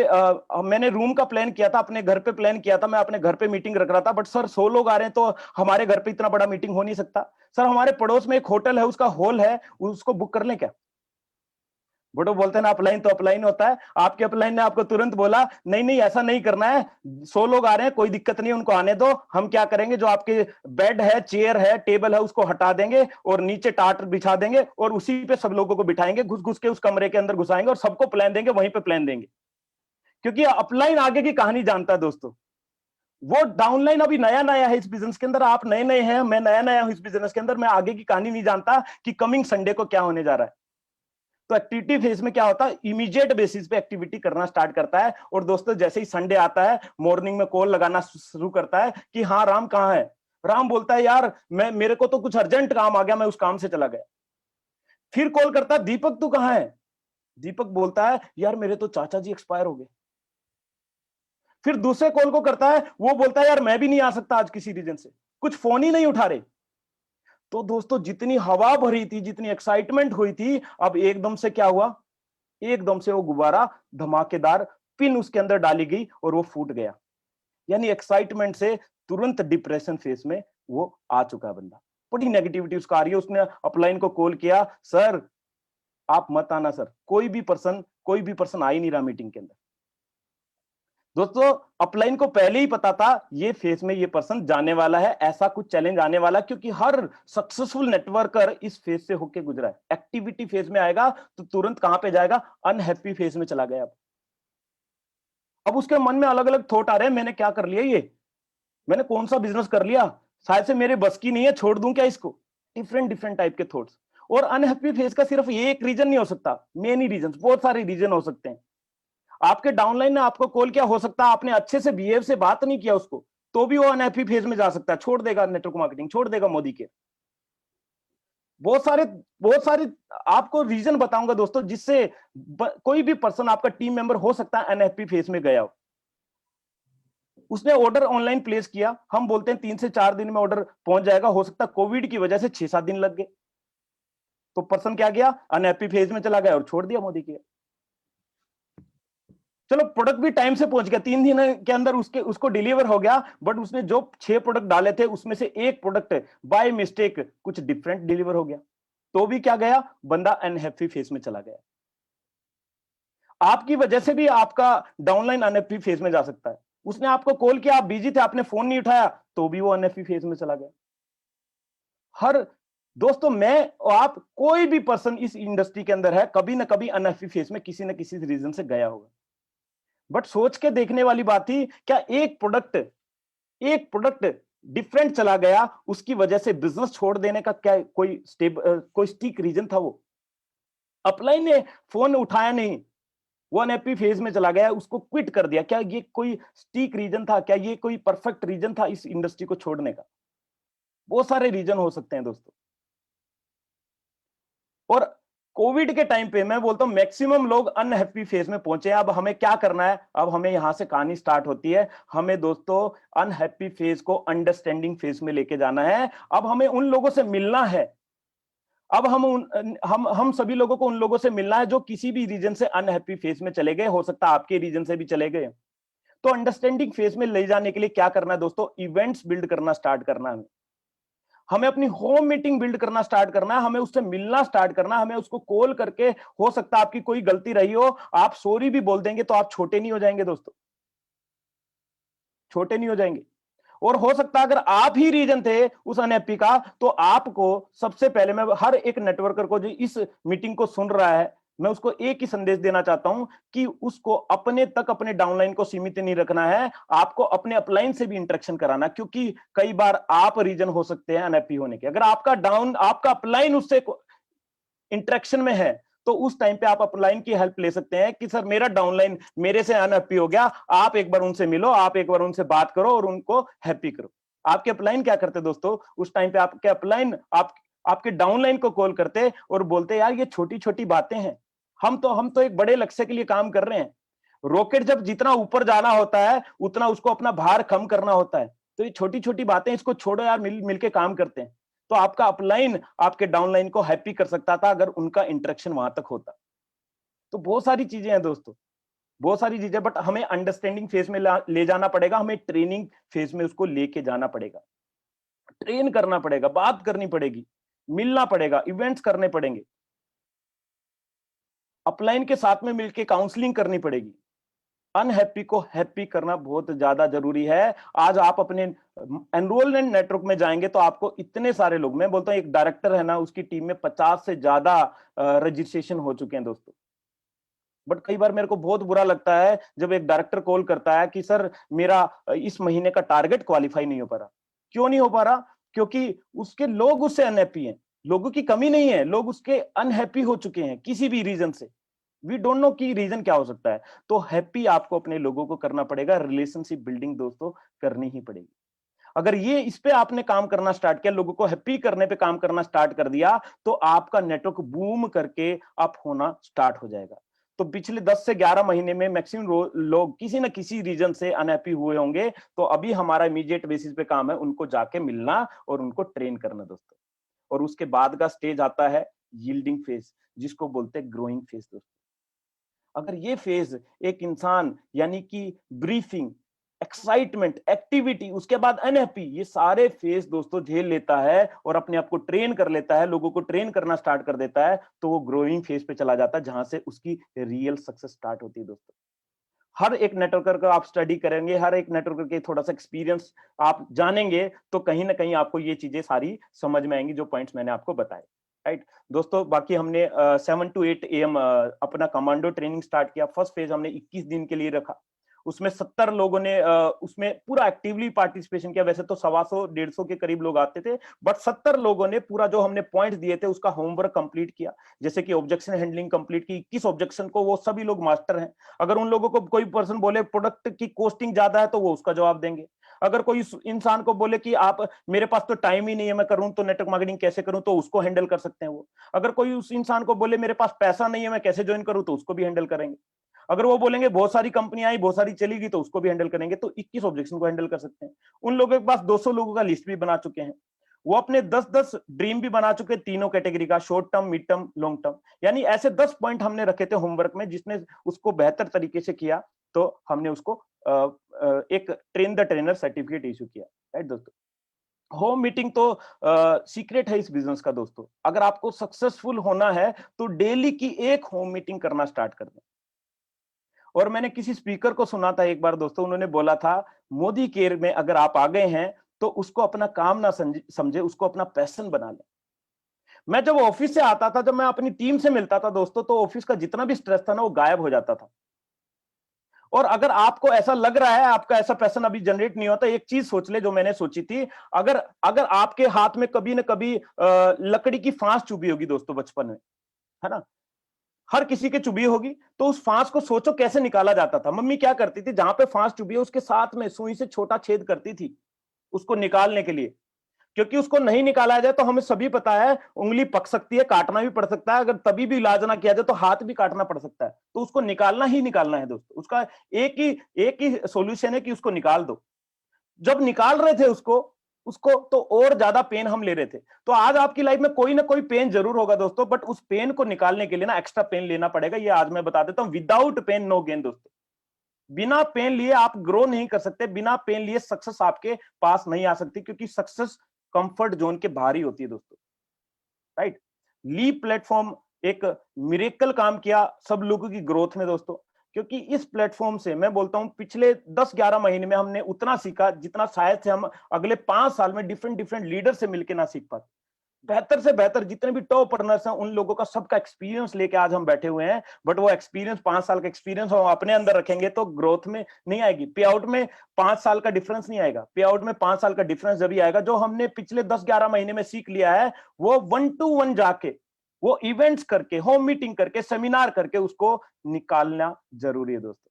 मैंने रूम का प्लान किया था, अपने घर पे प्लान किया था, मैं अपने घर पे मीटिंग रख रहा था, बट सर 100 लोग आ रहे हैं तो हमारे घर पे इतना बड़ा मीटिंग हो नहीं सकता। सर हमारे पड़ोस में एक होटल है, उसका हॉल है, उसको बुक कर लें क्या? बट वो बोलते हैं ना, अपलाइन तो अपलाइन होता है। आपके अपलाइन ने आपको तुरंत बोला नहीं नहीं ऐसा नहीं करना है, 100 लोग आ रहे हैं, कोई दिक्कत नहीं, उनको आने दो। हम क्या करेंगे, जो आपके बेड है, चेयर है, टेबल है, उसको हटा देंगे और नीचे टाट बिछा देंगे और उसी पे सब लोगों को बिठाएंगे, घुस घुस के उस कमरे के अंदर घुसाएंगे और सबको प्लान देंगे, वहीं पे प्लान देंगे। क्योंकि अपलाइन आगे की कहानी जानता है दोस्तों, वो डाउनलाइन अभी नया नया है इस बिजनेस के अंदर, आप नए नए हैं, मैं नया नया हूं इस बिजनेस के अंदर, मैं आगे की कहानी नहीं जानता कि कमिंग संडे को क्या होने जा रहा है। तो एक्टिविटी फेज में क्या होता है, इमीडिएट बेसिस पे एक्टिविटी करना स्टार्ट करता है। और दोस्तों जैसे ही संडे आता है, मॉर्निंग में कॉल लगाना शुरू करता है कि हाँ राम कहाँ है। राम बोलता है यार मेरे को तो कुछ अर्जेंट काम आ गया, मैं उस काम से चला गया। फिर कॉल करता है, दीपक तू कहाँ है? दीपक बोलता है यार मेरे तो चाचा जी एक्सपायर हो गए। फिर दूसरे कॉल को करता है, वो बोलता है यार मैं भी नहीं आ सकता आज किसी रीजन से, कुछ फोन ही नहीं उठा रहे। तो दोस्तों जितनी हवा भरी थी, जितनी एक्साइटमेंट हुई थी, अब एकदम से क्या हुआ, एकदम से वो गुब्बारा धमाकेदार पिन उसके अंदर डाली गई और वो फूट गया। यानी एक्साइटमेंट से तुरंत डिप्रेशन फेस में वो आ चुका है बंदा, बड़ी नेगेटिविटी उसका आ रही है। उसने अपलाइन को कॉल किया, सर आप मत आना सर, कोई भी पर्सन आ ही नहीं रहा मीटिंग के अंदर। दोस्तों अपलाइन को पहले ही पता था ये फेज में ये पर्सन जाने वाला है, ऐसा कुछ चैलेंज आने वाला, क्योंकि हर सक्सेसफुल नेटवर्कर इस फेज से होके गुजरा है। एक्टिविटी फेज में आएगा तो तुरंत कहां पे जाएगा, अनहैप्पी फेज में चला गया। अब उसके मन में अलग अलग थॉट आ रहे हैं, मैंने क्या कर लिया, ये मैंने कौन सा बिजनेस कर लिया, शायद से मेरे बस की नहीं है, छोड़ दूं क्या इसको। डिफरेंट टाइप के थॉट्स। और अनहैप्पी फेज का सिर्फ ये एक रीजन नहीं हो सकता, मेनी रीजन, बहुत सारे रीजन हो सकते हैं। आपके डाउनलाइन ने आपको कॉल किया, हो सकता है आपने अच्छे से बिहेव से बात नहीं किया उसको, तो भी वो अनहैप्पी फेज में जा सकता है, छोड़ देगा नेटवर्क मार्केटिंग, छोड़ देगा मोदी के। बहुत सारे आपको रीजन बताऊंगा दोस्तों, जिससे कोई भी पर्सन, आपका टीम मेंबर हो सकता है अनहैप्पी फेज में गया हो। उसने ऑर्डर ऑनलाइन प्लेस किया, हम बोलते हैं 3 से 4 दिन में ऑर्डर पहुंच जाएगा, हो सकता है कोविड की वजह से 6-7 दिन लग गए। तो पर्सन क्या गया, अनहैप्पी फेज में चला गया और छोड़ दिया मोदी के। चलो प्रोडक्ट भी टाइम से पहुंच गया, 3 दिन के अंदर उसको डिलीवर हो गया, बट उसने जो 6 प्रोडक्ट डाले थे उसमें से एक प्रोडक्ट बाय मिस्टेक कुछ डिफरेंट डिलीवर हो गया, तो भी क्या गया, बंदा अनहैप्पी फेज में चला गया। आपकी वजह से भी आपका डाउनलाइन अनहैप्पी फेज में जा सकता है। उसने आपको कॉल किया, आप बिजी थे, आपने फोन नहीं उठाया, तो भी वो अनहैप्पी फेज में चला गया। हर दोस्तों मैं और आप, कोई भी पर्सन इस इंडस्ट्री के अंदर है, कभी ना कभी अनहैप्पी फेज में किसी न किसी रीजन से गया होगा। बट सोच के देखने वाली बात थी, क्या एक प्रोडक्ट डिफरेंट चला गया, उसकी वजह से बिजनेस छोड़ देने का क्या कोई स्टीक रीजन था? वो अपलाइन ने फोन उठाया नहीं, वो अनहैप्पी फेज में चला गया, उसको क्विट कर दिया। क्या ये कोई स्टीक रीजन था? क्या ये कोई परफेक्ट रीजन था इस इंडस्ट्री को छोड़ने का? बहुत सारे रीजन हो सकते हैं दोस्तों। और कोविड के टाइम पे मैं बोलता हूं मैक्सिमम लोग अनहैप्पी फेज में पहुंचे। अब हमें क्या करना है? अब हमें यहां से कहानी स्टार्ट होती है। हमें दोस्तों अनहैप्पी फेज को अंडरस्टैंडिंग फेज में लेके जाना है। अब हमें उन लोगों से मिलना है। अब हम सभी लोगों को उन लोगों से मिलना है जो किसी भी रीजन से अनहैप्पी फेज में चले गए, हो सकता है आपके रीजन से भी चले गए। तो अंडरस्टैंडिंग फेज में ले जाने के लिए क्या करना है दोस्तों? इवेंट्स बिल्ड करना स्टार्ट करना है। हमें अपनी होम मीटिंग बिल्ड करना स्टार्ट करना है, हमें उससे मिलना स्टार्ट करना है, हमें उसको कॉल करके, हो सकता है आपकी कोई गलती रही हो, आप सॉरी भी बोल देंगे तो आप छोटे नहीं हो जाएंगे दोस्तों, छोटे नहीं हो जाएंगे। और हो सकता है अगर आप ही रीजन थे उस अनहैप्पी का, तो आपको सबसे पहले, मैं हर एक नेटवर्कर को जो इस मीटिंग को सुन रहा है, मैं उसको एक ही संदेश देना चाहता हूं कि उसको अपने तक, अपने डाउनलाइन को सीमित नहीं रखना है, आपको अपने अपलाइन से भी इंटरेक्शन कराना। क्योंकि कई बार आप रीजन हो सकते हैं अनहैप्पी होने के। अगर आपका अपलाइन उससे इंटरेक्शन में है, तो उस टाइम पे आप अपलाइन की हेल्प ले सकते हैं कि सर मेरा डाउनलाइन मेरे से अनहैप्पी हो गया, आप एक बार उनसे मिलो, आप एक बार उनसे बात करो और उनको हैप्पी करो। आपके अपलाइन क्या करते दोस्तों? उस टाइम पे आपके अपलाइन आपके डाउनलाइन को कॉल करते और बोलते यार ये छोटी छोटी बातें हैं, हम तो एक बड़े लक्ष्य के लिए काम कर रहे हैं। रॉकेट जब जितना ऊपर जाना होता है उतना उसको अपना भार कम करना होता है। तो ये छोटी छोटी बातें, इसको छोड़ो यार, मिलके काम करते हैं। तो आपका अपलाइन आपके डाउनलाइन को हैप्पी कर सकता था अगर उनका इंटरेक्शन वहां तक होता। तो बहुत सारी चीजें हैं दोस्तों, बहुत सारी चीजें, बट हमें अंडरस्टैंडिंग फेज में ले जाना पड़ेगा, हमें ट्रेनिंग फेज में उसको लेके जाना पड़ेगा, ट्रेन करना पड़ेगा, बात करनी पड़ेगी, मिलना पड़ेगा, इवेंट्स करने पड़ेंगे, अपलाइन के साथ में मिलके काउंसलिंग करनी पड़ेगी। अनहैप्पी को हैप्पी करना बहुत ज्यादा जरूरी है। आज आप अपने एनरोलमेंट नेटवर्क में जाएंगे तो आपको इतने सारे लोग, मैं बोलता हूं एक डायरेक्टर है ना, उसकी टीम में 50 से ज्यादा रजिस्ट्रेशन हो चुके हैं दोस्तों। बट कई बार मेरे को बहुत बुरा लगता है जब एक डायरेक्टर कॉल करता है कि सर मेरा इस महीने का टारगेट क्वालिफाई नहीं हो पा रहा। क्यों नहीं हो पा रहा? क्योंकि उसके लोग उससे अनहैप्पी हैं। लोगों की कमी नहीं है, लोग उसके अनहैप्पी हो चुके हैं किसी भी रीजन से। वी डोंट नो कि रीजन क्या हो सकता है। तो हैप्पी आपको अपने लोगों को करना पड़ेगा, रिलेशनशिप बिल्डिंग दोस्तों करनी ही पड़ेगी। अगर ये इस पे आपने काम करना स्टार्ट किया, लोगों को हैप्पी करने पे काम करना स्टार्ट कर दिया, तो आपका नेटवर्क बूम करके अप होना स्टार्ट हो जाएगा। तो पिछले 10 से 11 महीने में मैक्सिमम लोग किसी ना किसी रीजन से अनहैप्पी हुए होंगे। तो अभी हमारा इमीडिएट बेसिस पे काम है उनको जाके मिलना और उनको ट्रेन करना दोस्तों। और उसके बाद का स्टेज आता है यील्डिंग फेज, जिसको बोलते हैं ग्रोइंग फेज दोस्तों। अगर ये फेज एक इंसान, यानी कि ब्रीफिंग, एक्साइटमेंट, एक्टिविटी, उसके बाद अनहैप्पी, ये सारे फेज दोस्तों झेल लेता है और अपने आप को ट्रेन कर लेता है, लोगों को ट्रेन करना स्टार्ट कर देता है, तो वो ग्रोइंग फेज पे चला जाता है, जहां से उसकी रियल सक्सेस स्टार्ट होती है दोस्तों। हर एक नेटवर्कर का आप स्टडी करेंगे, हर एक नेटवर्कर के थोड़ा सा एक्सपीरियंस आप जानेंगे, तो कहीं ना कहीं आपको ये चीजें सारी समझ में आएंगी जो पॉइंट्स मैंने आपको बताए। राइट दोस्तों, बाकी हमने 7 to 8 AM अपना कमांडो ट्रेनिंग स्टार्ट किया। फर्स्ट फेज हमने 21 दिन के लिए रखा, उसमें 70 लोगों ने उसमें पूरा एक्टिवली पार्टिसिपेशन किया। वैसे तो 125-150 के करीब लोग आते थे, बट 70 लोगों ने पूरा जो हमने पॉइंट दिए थे उसका होमवर्क कंप्लीट किया। जैसे कि ऑब्जेक्शन हैंडलिंग कंप्लीट की, 21 ऑब्जेक्शन को वो सभी लोग मास्टर हैं। अगर उन लोगों को कोई पर्सन बोले प्रोडक्ट की कॉस्टिंग ज्यादा है, तो वो उसका जवाब देंगे। अगर कोई इंसान को बोले कि आप, मेरे पास तो टाइम ही नहीं है, मैं करूं तो नेटवर्क मार्केटिंग कैसे करूं, तो उसको हैंडल कर सकते हैं वो। अगर कोई उस इंसान को बोले मेरे पास पैसा नहीं है, मैं कैसे ज्वाइन करूं, तो उसको भी हैंडल करेंगे। अगर वो बोलेंगे बहुत सारी कंपनियां आई, बहुत सारी चली गई, तो उसको भी हैंडल करेंगे। तो 21 ऑब्जेक्शन को हैंडल कर सकते हैं। उन लोगों के पास 200 लोगों का लिस्ट भी बना चुके हैं। वो अपने 10-10 ड्रीम भी बना चुके हैं, तीनों कैटेगरी का, short term, mid term, long term. यानी ऐसे 10 पॉइंट हमने रखे थे होमवर्क में, जिसने उसको बेहतर तरीके से किया तो हमने उसको एक train the trainer certificate issue किया। राइट दोस्तों, होम मीटिंग तो सीक्रेट है इस बिजनेस का दोस्तों। अगर आपको सक्सेसफुल होना है तो डेली की एक होम मीटिंग करना स्टार्ट कर दें। और मैंने किसी स्पीकर को सुना था एक बार दोस्तों, उन्होंने बोला था मोदी केयर में अगर आप आ गए हैं तो उसको अपना काम ना समझे, उसको अपना पैशन बना ले। मैं जब ऑफिस से आता था, जब मैं अपनी टीम से मिलता था दोस्तों, तो ऑफिस का जितना भी स्ट्रेस था ना, वो गायब हो जाता था। और अगर आपको ऐसा लग रहा है आपका ऐसा पैशन अभी जनरेट नहीं होता, एक चीज सोच ले जो मैंने सोची थी। अगर अगर आपके हाथ में कभी ना कभी लकड़ी की फांस चुभी होगी दोस्तों बचपन में, है ना, हर किसी के चुभी होगी, तो उस फांस को सोचो कैसे निकाला जाता था। मम्मी क्या करती थी, जहां पे फांस चुभी है उसके साथ में सुई से छोटा छेद करती थी उसको निकालने के लिए, क्योंकि उसको नहीं निकाला जाए तो हमें सभी पता है उंगली पक सकती है, काटना भी पड़ सकता है, अगर तभी भी इलाज ना किया जाए तो हाथ भी काटना पड़ सकता है। तो उसको निकालना ही निकालना है दोस्तों, उसका एक ही सॉल्यूशन है कि उसको निकाल दो। जब निकाल रहे थे उसको उसको तो और ज्यादा पेन हम ले रहे थे। तो आज आपकी लाइफ में कोई ना कोई पेन जरूर होगा दोस्तों, बट उस पेन को निकालने के लिए ना एक्स्ट्रा पेन लेना पड़ेगा। ये आज मैं बता देता हूं, विदाउट पेन नो गेन दोस्तों। बिना पेन लिए आप ग्रो नहीं कर सकते, बिना पेन लिए सक्सेस आपके पास नहीं आ सकती, क्योंकि सक्सेस कंफर्ट जोन के बाहर ही होती है दोस्तों, राइट। लीप प्लेटफॉर्म एक मिरेकल काम किया सब लोगों की ग्रोथ में दोस्तों, क्योंकि इस प्लेटफॉर्म से मैं बोलता हूं पिछले 10-11 महीने में हमने उतना सीखा जितना शायद से हम अगले 5 साल में डिफरेंट लीडर से मिलकर ना सीख पाते। बेहतर से बेहतर जितने भी टॉप अर्नर्स हैं उन लोगों का सबका एक्सपीरियंस लेके आज हम बैठे हुए हैं, बट वो एक्सपीरियंस 5 साल का एक्सपीरियंस हम अपने अंदर रखेंगे तो ग्रोथ में नहीं आएगी। पे आउट में 5 साल का डिफरेंस नहीं आएगा, पे आउट में 5 साल का डिफरेंस जब भी आएगा जो हमने पिछले 10-11 महीने में सीख लिया है, वो 1-to-1 जाके, वो इवेंट्स करके, होम मीटिंग करके, सेमिनार करके उसको निकालना जरूरी है दोस्तों।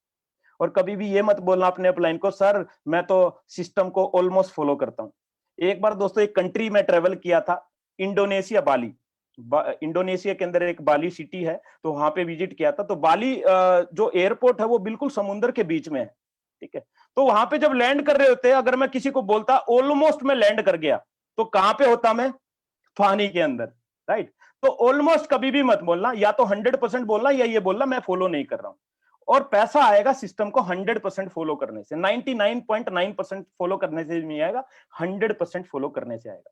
और कभी भी ये मत बोलना अपने अपलाइन को, सर मैं तो सिस्टम को ऑलमोस्ट फॉलो करता हूं। एक बार दोस्तों एक कंट्री में ट्रेवल किया था, इंडोनेशिया, बाली। इंडोनेशिया के अंदर एक बाली सिटी है, तो वहां पे विजिट किया था। तो बाली जो एयरपोर्ट है वो बिल्कुल समुद्र के बीच में है, ठीक है। तो वहां पे जब लैंड कर रहे होते, अगर मैं किसी को बोलता ऑलमोस्ट मैं लैंड कर गया, तो कहां पे होता मैं? पानी के अंदर, राइट। तो ऑलमोस्ट कभी भी मत बोलना, या तो 100% बोलना या ये बोलना मैं फॉलो नहीं कर रहा हूं। और पैसा आएगा सिस्टम को 100% फॉलो करने से, 99.9% फॉलो करने से नहीं आएगा, 100% फॉलो करने से आएगा।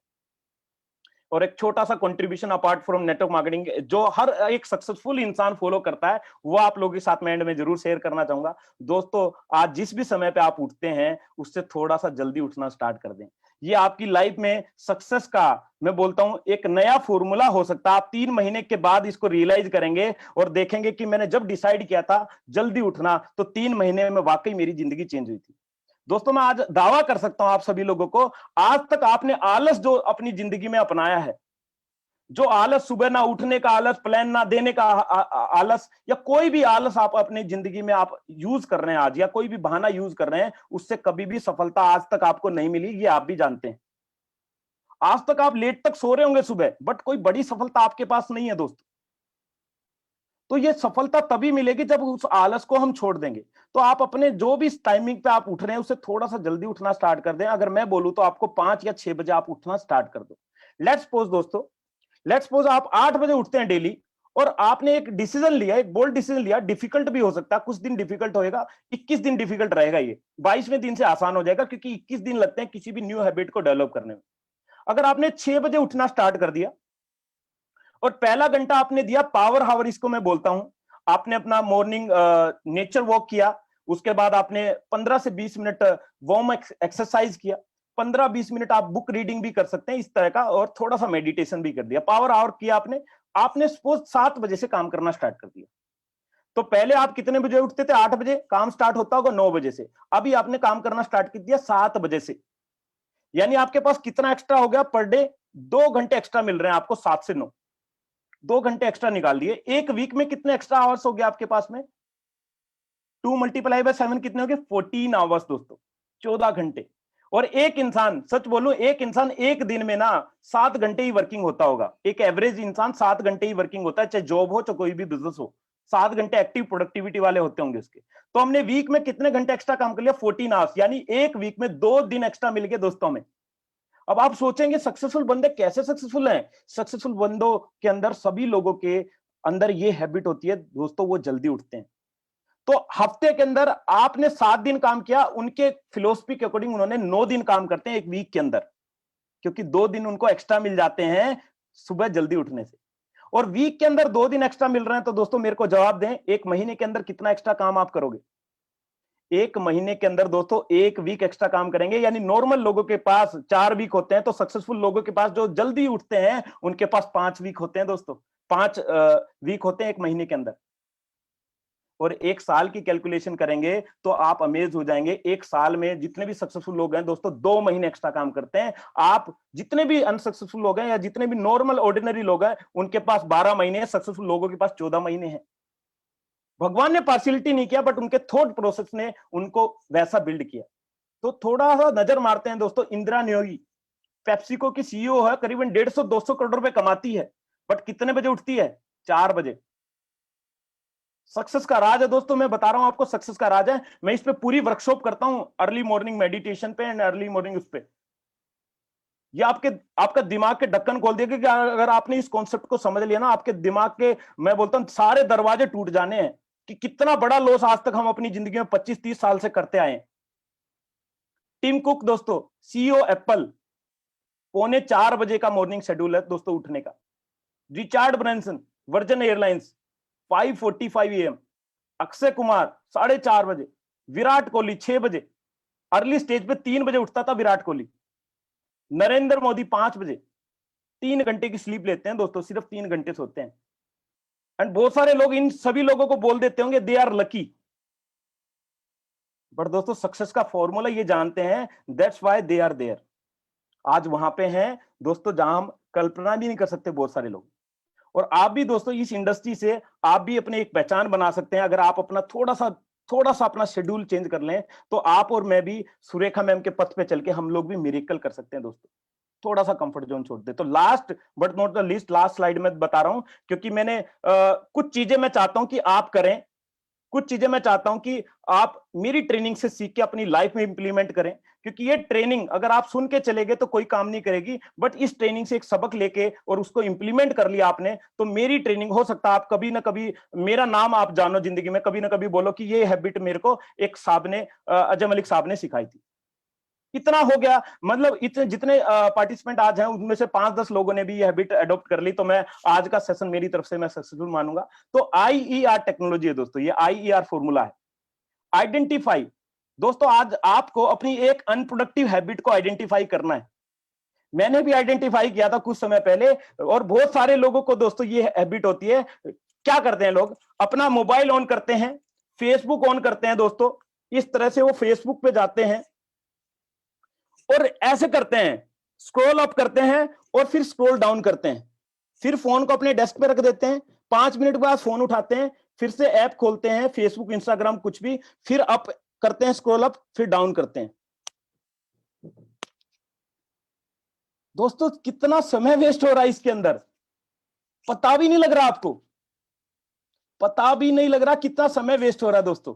और एक छोटा सा contribution apart from network marketing जो हर एक सक्सेसफुल इंसान फॉलो करता है, वो आप लोगों के साथ में एंड में जरूर शेयर करना चाहूंगा। दोस्तों आज जिस भी समय पे आप उठते हैं उससे थोड़ा सा जल्दी उठना स्टार्ट कर दें। ये आपकी लाइफ में सक्सेस का मैं बोलता हूं एक नया फॉर्मूला हो सकता है। आप 3 महीने के बाद इसको रियलाइज करेंगे और देखेंगे कि मैंने जब डिसाइड किया था जल्दी उठना, तो 3 महीने में वाकई मेरी जिंदगी चेंज हुई थी। दोस्तों मैं आज दावा कर सकता हूं आप सभी लोगों को, आज तक आपने आलस जो अपनी जिंदगी में अपनाया है, जो आलस, सुबह ना उठने का आलस, प्लान ना देने का आलस, या कोई भी आलस आप अपनी जिंदगी में आप यूज कर रहे हैं आज, या कोई भी बहाना यूज कर रहे हैं, उससे कभी भी सफलता आज तक आपको नहीं मिली, ये आप भी जानते हैं। आज तक आप लेट तक सो रहे होंगे सुबह, बट कोई बड़ी सफलता आपके पास नहीं है दोस्तों। तो ये सफलता तभी मिलेगी जब उस आलस को हम छोड़ देंगे। तो आप अपने जो भी टाइमिंग पे आप उठ रहे हैं उससे थोड़ा सा जल्दी उठना स्टार्ट कर दें। अगर मैं बोलूं तो आपको 5 या 6 बजे आप उठना स्टार्ट कर दो। लेट्स सपोज दोस्तों, लेट्स सपोज आप 8 बजे उठते हैं डेली, और आपने एक डिसीजन लिया, एक बोल्ड डिसीजन लिया। डिफिकल्ट भी हो सकता है, कुछ दिन डिफिकल्ट होएगा, 21 दिन डिफिकल्ट रहेगा, ये 22वें दिन से आसान हो जाएगा, क्योंकि 21 दिन लगते हैं किसी भी न्यू हैबिट को डेवलप करने में। अगर आपने 6 बजे उठना स्टार्ट कर दिया और पहला घंटा आपने दिया पावर हावर, इसको मैं बोलता हूं, आपने अपना मॉर्निंग नेचर वॉक किया, उसके बाद आपने 15 से 20 मिनट वार्म एक्सरसाइज किया, 15-20 मिनट आप बुक रीडिंग भी कर सकते हैं इस तरह का, और थोड़ा सा मेडिटेशन भी कर दिया, पावर आवर किया आपने सपोज 7 बजे से काम करना स्टार्ट कर दिया। तो पहले आप कितने बजे उठते थे? 8 बजे। काम स्टार्ट होता होगा 9 बजे से, अभी आपने काम करना स्टार्ट कर दिया 7 बजे से। यानी आपके पास कितना एक्स्ट्रा हो गया? पर डे 2 घंटे एक्स्ट्रा मिल रहे हैं आपको, 7 से 9, 2 घंटे एक्स्ट्रा निकाल दिए। एक वीक में कितने एक्स्ट्रा आवर्स हो गया आपके पास में? 2 × 7 कितने हो गए? 14 आवर्स दोस्तों, 14 घंटे। और एक इंसान, सच बोलूं, एक इंसान एक दिन में ना 7 घंटे ही वर्किंग होता होगा। एक एवरेज इंसान 7 घंटे ही वर्किंग होता है, चाहे जॉब हो चाहे कोई भी बिजनेस हो, 7 घंटे एक्टिव प्रोडक्टिविटी वाले होते होंगे उसके। तो हमने वीक में कितने घंटे एक्स्ट्रा काम कर लिया? 14 आवर्स, यानी एक वीक में 2 दिन एक्स्ट्रा मिल गए दोस्तों में। अब आप सोचेंगे सक्सेसफुल बंदे कैसे सक्सेसफुल हैं? सक्सेसफुल बंदों के अंदर, सभी लोगों के अंदर ये हैबिट होती है दोस्तों, वो जल्दी उठते हैं। तो हफ्ते के अंदर आपने 7 दिन काम किया, उनके फिलोसफी के अकॉर्डिंग उन्होंने 9 दिन काम करते हैं एक वीक के अंदर, क्योंकि 2 दिन उनको एक्स्ट्रा मिल जाते हैं सुबह जल्दी उठने से। और वीक के अंदर 2 दिन एक्स्ट्रा मिल रहे हैं, तो दोस्तों मेरे को जवाब दें, एक महीने के अंदर कितना एक्स्ट्रा काम आप करोगे? एक महीने के अंदर दोस्तों 1 वीक एक्स्ट्रा काम करेंगे। यानी नॉर्मल लोगों के पास 4 वीक होते हैं, तो सक्सेसफुल लोगों के पास जो जल्दी उठते हैं उनके पास 5 वीक होते हैं दोस्तों, 5 वीक होते हैं एक महीने के अंदर। और 1 साल की कैलकुलेशन करेंगे तो आप अमेज हो जाएंगे। 1 साल में जितने भी सक्सेसफुल लोग हैं दोस्तों 2 महीने एक्स्ट्रा काम करते हैं। आप जितने भी अनसक्सेसफुल लोग हैं या जितने भी नॉर्मल ऑर्डिनरी लोग हैं उनके पास 12 महीने है, सक्सेसफुल लोगों के पास 14 महीने हैं। भगवान ने पार्शियलिटी नहीं किया, बट उनके थॉट प्रोसेस ने उनको वैसा बिल्ड किया। तो थोड़ा सा नजर मारते हैं दोस्तों, इंदिरा न्योगी पेप्सिको की सीईओ है, करीबन 150-200 करोड़ रुपए कमाती है, बट कितने बजे उठती है? 4 बजे। सक्सेस का राज है दोस्तों, मैं बता रहा हूं आपको, सक्सेस का राज है। मैं इस पे पूरी वर्कशॉप करता हूं, अर्ली मॉर्निंग मेडिटेशन पे एंड अर्ली मॉर्निंग उस पे। ये आपका दिमाग के ढक्कन खोल देगा कि अगर आपने इस कॉन्सेप्ट को समझ लिया ना, आपके दिमाग के, मैं बोलता हूं, सारे दरवाजे टूट जाने हैं कि कितना बड़ा लॉस आज तक हम अपनी जिंदगी में 25-30 साल से करते आए हैं। टिम कुक दोस्तों, सीईओ एप्पल, 3:45 बजे का मॉर्निंग शेड्यूल है दोस्तों उठने का। Richard Branson, version airlines, 5:45 AM। Akshay Kumar 4:30 बजे। विराट कोहली 6 बजे। अर्ली स्टेज पे 3 बजे उठता था विराट कोहली। नरेंद्र मोदी 5 बजे। 3 घंटे की स्लीप लेते हैं दोस्तों, सिर्फ 3 घंटे सोते हैं। एंड बहुत सारे लोग इन सभी लोगों को बोल देते होंगे दे आर लकी, बट दोस्तों सक्सेस का फॉर्मूला ये जानते हैं, that's why they are there. आज वहां पे हैं दोस्तों जहां हम कल्पना भी नहीं कर सकते बहुत सारे लोग। और आप भी दोस्तों इस इंडस्ट्री से आप भी अपने एक पहचान बना सकते हैं। अगर आप अपना थोड़ा सा अपना शेड्यूल चेंज कर लें, तो आप और मैं भी सुरेखा मैम के पथ पे चल के हम लोग भी मिरेकल कर सकते हैं दोस्तों। थोड़ा सा कंफर्ट जोन छोड़ दे। तो last but not the least, last slide में बता रहा हूं, क्योंकि मैंने कुछ चीजें मैं चाहता हूं कि आप करें, कुछ चीजें मैं चाहता हूं कि आप मेरी ट्रेनिंग से सीख के अपनी लाइफ में इंप्लीमेंट करें। क्योंकि ये ट्रेनिंग अगर आप सुन के चले गए तो कोई काम नहीं करेगी, बट इस ट्रेनिंग से एक सबक लेके और उसको इंप्लीमेंट कर लिया आपने, तो मेरी ट्रेनिंग, हो सकता है आप कभी ना कभी मेरा नाम आप जानो जिंदगी में, कभी ना कभी बोलो कि ये हैबिट मेरे को एक साहब ने, अजय मलिक साहब ने सिखाई थी। इतना हो गया, मतलब इतने जितने पार्टिसिपेंट आज हैं उनमें से 5-10 लोगों ने भी ये हैबिट अडॉप्ट कर ली, तो मैं आज का सेशन मेरी तरफ से मैं सक्सेसफुल मानूंगा। तो IER टेक्नोलॉजी है दोस्तों, ये IER फॉर्मूला है। आइडेंटिफाई दोस्तों, आज आपको अपनी एक अनप्रोडक्टिव हैबिट को आइडेंटिफाई करना है। मैंने भी आइडेंटिफाई किया था कुछ समय पहले, और बहुत सारे लोगों को दोस्तों ये हैबिट होती है। क्या करते हैं लोग? अपना मोबाइल ऑन करते हैं, फेसबुक ऑन करते हैं दोस्तों, इस तरह से वो फेसबुक पे जाते हैं और ऐसे करते हैं, स्क्रॉल अप करते हैं और फिर स्क्रॉल डाउन करते हैं, फिर फोन को अपने डेस्क पे रख देते हैं, 5 मिनट बाद फोन उठाते हैं, फिर से ऐप खोलते हैं, फेसबुक, इंस्टाग्राम, कुछ भी, फिर अप करते हैं, स्क्रॉल अप, फिर डाउन करते हैं। दोस्तों कितना समय वेस्ट हो रहा है इसके अंदर, पता भी नहीं लग रहा, आपको पता भी नहीं लग रहा कितना समय वेस्ट हो रहा है दोस्तों।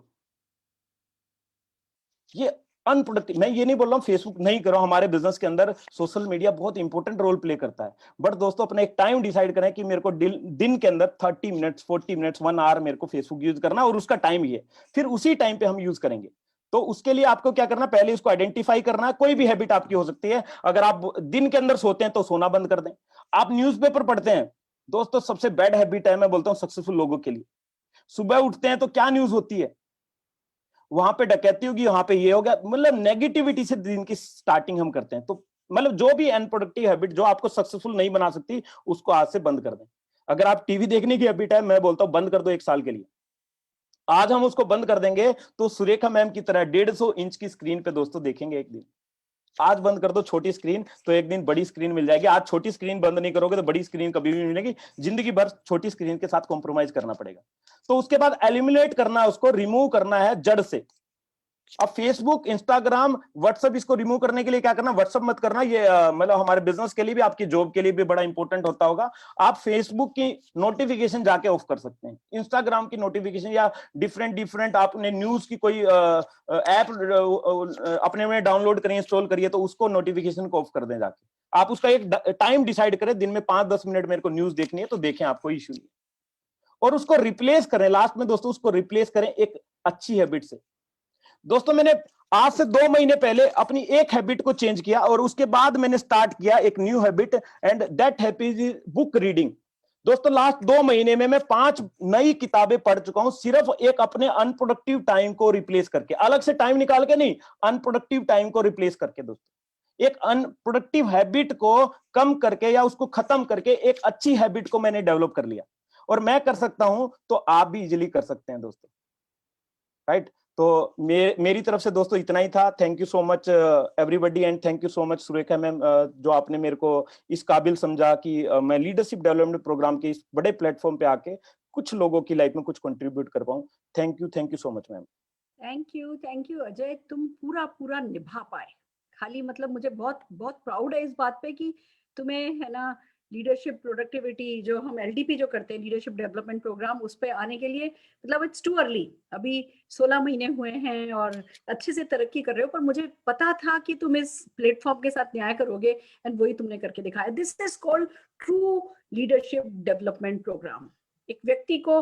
ये अनप्रोडक्टिव, मैं ये नहीं बोल रहा हूं फेसबुक नहीं करो, हमारे बिजनेस के अंदर सोशल मीडिया बहुत इंपॉर्टेंट रोल प्ले करता है, बट दोस्तों अपना एक टाइम डिसाइड करें कि मेरे को दिन के अंदर 30 मिनट्स, 40 मिनट्स, 1 आवर मेरे को फेसबुक यूज करना, और उसका टाइम ही है, फिर उसी टाइम पे हम यूज करेंगे। तो उसके लिए आपको क्या करना, पहले उसको आइडेंटिफाई करना है। कोई भी हैबिट आपकी हो सकती है। अगर आप दिन के अंदर सोते हैं तो सोना बंद कर दें। आप न्यूज़पेपर पढ़ते हैं दोस्तों, सबसे बैड हैबिट है, मैं बोलता हूं सक्सेसफुल लोगों के लिए। सुबह उठते हैं तो क्या न्यूज होती है, वहां पे डकैती होगी, वहां पे ये हो गया, मतलब नेगेटिविटी से दिन की स्टार्टिंग हम करते हैं। तो मतलब जो भी अनप्रोडक्टिव हैबिट जो आपको सक्सेसफुल नहीं बना सकती, उसको आज से बंद कर दें। अगर आप टीवी देखने की हैबिट है, मैं बोलता हूं बंद कर दो 1 साल के लिए। आज हम उसको बंद कर देंगे तो सुरेखा मैम की तरह 150 इंच की स्क्रीन पे दोस्तों देखेंगे एक दिन। आज बंद कर दो छोटी स्क्रीन, तो एक दिन बड़ी स्क्रीन मिल जाएगी। आज छोटी स्क्रीन बंद नहीं करोगे तो बड़ी स्क्रीन कभी भी मिलेगी। जिंदगी भर छोटी स्क्रीन के साथ कॉम्प्रोमाइज करना पड़ेगा। तो उसके बाद एलिमिनेट करना है, उसको रिमूव करना है जड़ से। अब फेसबुक, इंस्टाग्राम, व्हाट्सएप, इसको रिमूव करने के लिए क्या करना, व्हाट्सएप मत करना। ये मतलब हमारे बिजनेस के लिए भी, आपकी जॉब के लिए भी बड़ा इंपॉर्टेंट होता होगा। आप फेसबुक की नोटिफिकेशन जाके ऑफ कर सकते हैं, इंस्टाग्राम की नोटिफिकेशन, या डिफरेंट आपने न्यूज की कोई ऐप अपने में डाउनलोड करिए, इंस्टॉल करिए, तो उसको नोटिफिकेशन को ऑफ कर दें जाके। आप उसका एक टाइम डिसाइड करें, दिन में 5-10 मिनट मेरे को न्यूज देखनी है तो देखें, आपको इश्यू नहीं। और उसको रिप्लेस करें, लास्ट में दोस्तों उसको रिप्लेस करें एक अच्छी हैबिट से। दोस्तों मैंने आज से 2 महीने पहले अपनी एक हैबिट को चेंज किया, और उसके बाद मैंने स्टार्ट किया एक new habit, and that habit is book reading. दोस्तों लास्ट 2 महीने में मैं 5 नई किताबें पढ़ चुका हूं, सिर्फ एक अपने अनप्रोडक्टिव टाइम को रिप्लेस करके, अलग से टाइम निकाल के नहीं, अनप्रोडक्टिव टाइम को रिप्लेस करके। दोस्तों एक अनप्रोडक्टिव हैबिट को कम करके या उसको खत्म करके एक अच्छी हैबिट को मैंने डेवलप कर लिया, और मैं कर सकता हूं तो आप भी इजीली कर सकते हैं दोस्तों, राइट। तो मेरी तरफ से दोस्तों इतना ही था। Thank you so much everybody, and thank you so much Surekha ma'am, जो आपने मेरे को इस काबिल समझा कि मैं लीडरशिप डेवलपमेंट प्रोग्राम के इस बड़े प्लेटफॉर्म पे आके कुछ लोगों की लाइफ में कुछ कंट्रीब्यूट कर पाऊं। Thank you so much ma'am. Thank you Ajay, तुम पूरा पूरा निभा पाए। खाली मतलब मुझे बहुत बहुत प्राउड है इस बात पे कि तुम्हें, है ना, लीडरशिप प्रोडक्टिविटी जो हम एलडीपी जो करते हैं, लीडरशिप डेवलपमेंट प्रोग्राम, उस पे आने के लिए मतलब इट्स टू अर्ली। अभी 16 महीने हुए हैं और अच्छे से तरक्की कर रहे हो, पर मुझे पता था कि तुम इस प्लेटफॉर्म के साथ न्याय करोगे, एंड वही तुमने करके दिखाया। This is called true leadership development programme. एक व्यक्ति को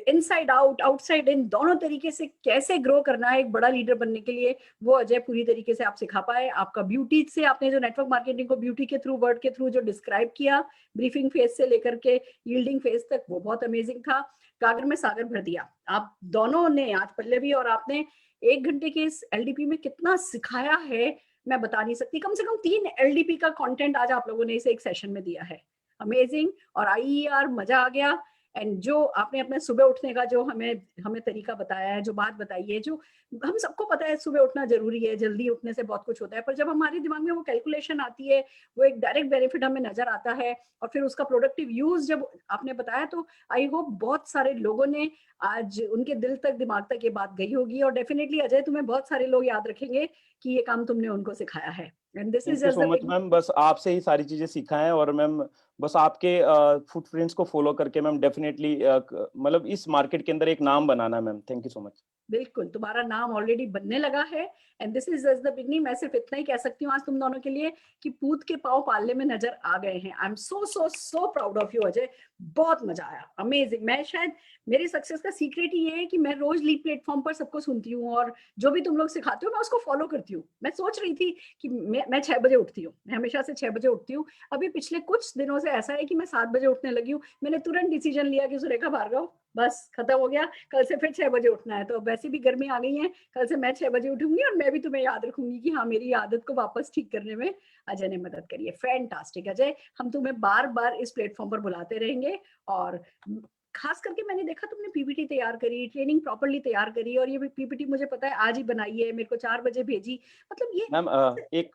इनसाइड आउट, आउटसाइड इन, दोनों तरीके से कैसे ग्रो करना है एक बड़ा लीडर बनने के लिए, वो अजय पूरी तरीके से आप सिखा पाए। आपका ब्यूटी से, आपने जो नेटवर्क मार्केटिंग को ब्यूटी के थ्रू, वर्ड के थ्रू जो डिस्क्राइब किया, ब्रीफिंग फेज से लेकर के यील्डिंग फेज तक, वो बहुत अमेजिंग था। गागर में सागर भर दिया आप दोनों ने, आज पल्लवी और आपने 1 घंटे के इस एलडीपी में कितना सिखाया है मैं बता नहीं सकती। कम से कम 3 एलडीपी का कंटेंट आज आप लोगों ने इसे एक सेशन में दिया है। अमेजिंग। और आईईआर मजा आ गया। एंड जो आपने अपने सुबह उठने का जो हमें हमें तरीका बताया है, जो बात बताई है, जो हम सबको पता है सुबह उठना जरूरी है, जल्दी उठने से बहुत कुछ होता है, पर जब हमारे दिमाग में वो कैलकुलेशन आती है, वो एक डायरेक्ट बेनिफिट हमें नजर आता है, और फिर उसका प्रोडक्टिव यूज जब आपने बताया, तो आई होप बहुत सारे लोगों ने आज उनके दिल तक, दिमाग तक ये बात गई होगी। और डेफिनेटली अजय, तुम्हें बहुत सारे लोग याद रखेंगे कि ये काम तुमने उनको सिखाया है। And this is thank you just so the much ma'am, बस आपसे ही सारी चीजें सीखा है। और मैम बस आपके फुटप्रिंट्स को फॉलो करके मैम डेफिनेटली मतलब इस मार्केट के अंदर एक नाम बनाना है ma'am. Thank you so much. बिल्कुल, तुम्हारा नाम ऑलरेडी बनने लगा है, and this is just the beginning. मैं सिर्फ इतना ही कह सकती हूँ आज तुम दोनों के लिए कि पूत के पांव पालने में नजर आ गए हैं। आई am so so so proud of you Ajay. बहुत मजा आया, अमेजिंग। मैं शायद, मेरी सक्सेस का सीक्रेट ही ये है कि मैं रोज लीड प्लेटफॉर्म पर सबको सुनती हूँ, और जो भी तुम लोग सिखाते हो मैं उसको फॉलो करती हूँ। मैं सोच रही थी कि मैं 6 बजे उठती हूँ, मैं हमेशा से 6 बजे उठती हूँ। अभी पिछले कुछ दिनों से ऐसा है कि मैं 7 बजे उठने लगी हूँ। मैंने तुरंत डिसीजन लिया कि सुरेखा भार्गव, बस खत्म हो गया, कल से फिर 6 बजे उठना है। तो वैसे भी गर्मी आ गई है, कल से मैं 6 बजे उठूंगी, और मैं भी तुम्हें याद रखूंगी कि हाँ, मेरी आदत को वापस ठीक करने में अजय ने मदद करी है। फैंटास्टिक अजय, हम तुम्हें बार बार इस प्लेटफॉर्म पर बुलाते रहेंगे। और खास करके मैंने देखा तुमने पीपीटी तैयार करी, ट्रेनिंग प्रॉपर्ली तैयार करी, और ये पीपीटी मुझे पता है आज ही बनाई है, मेरे को 4 बजे भेजी। मतलब ये मैम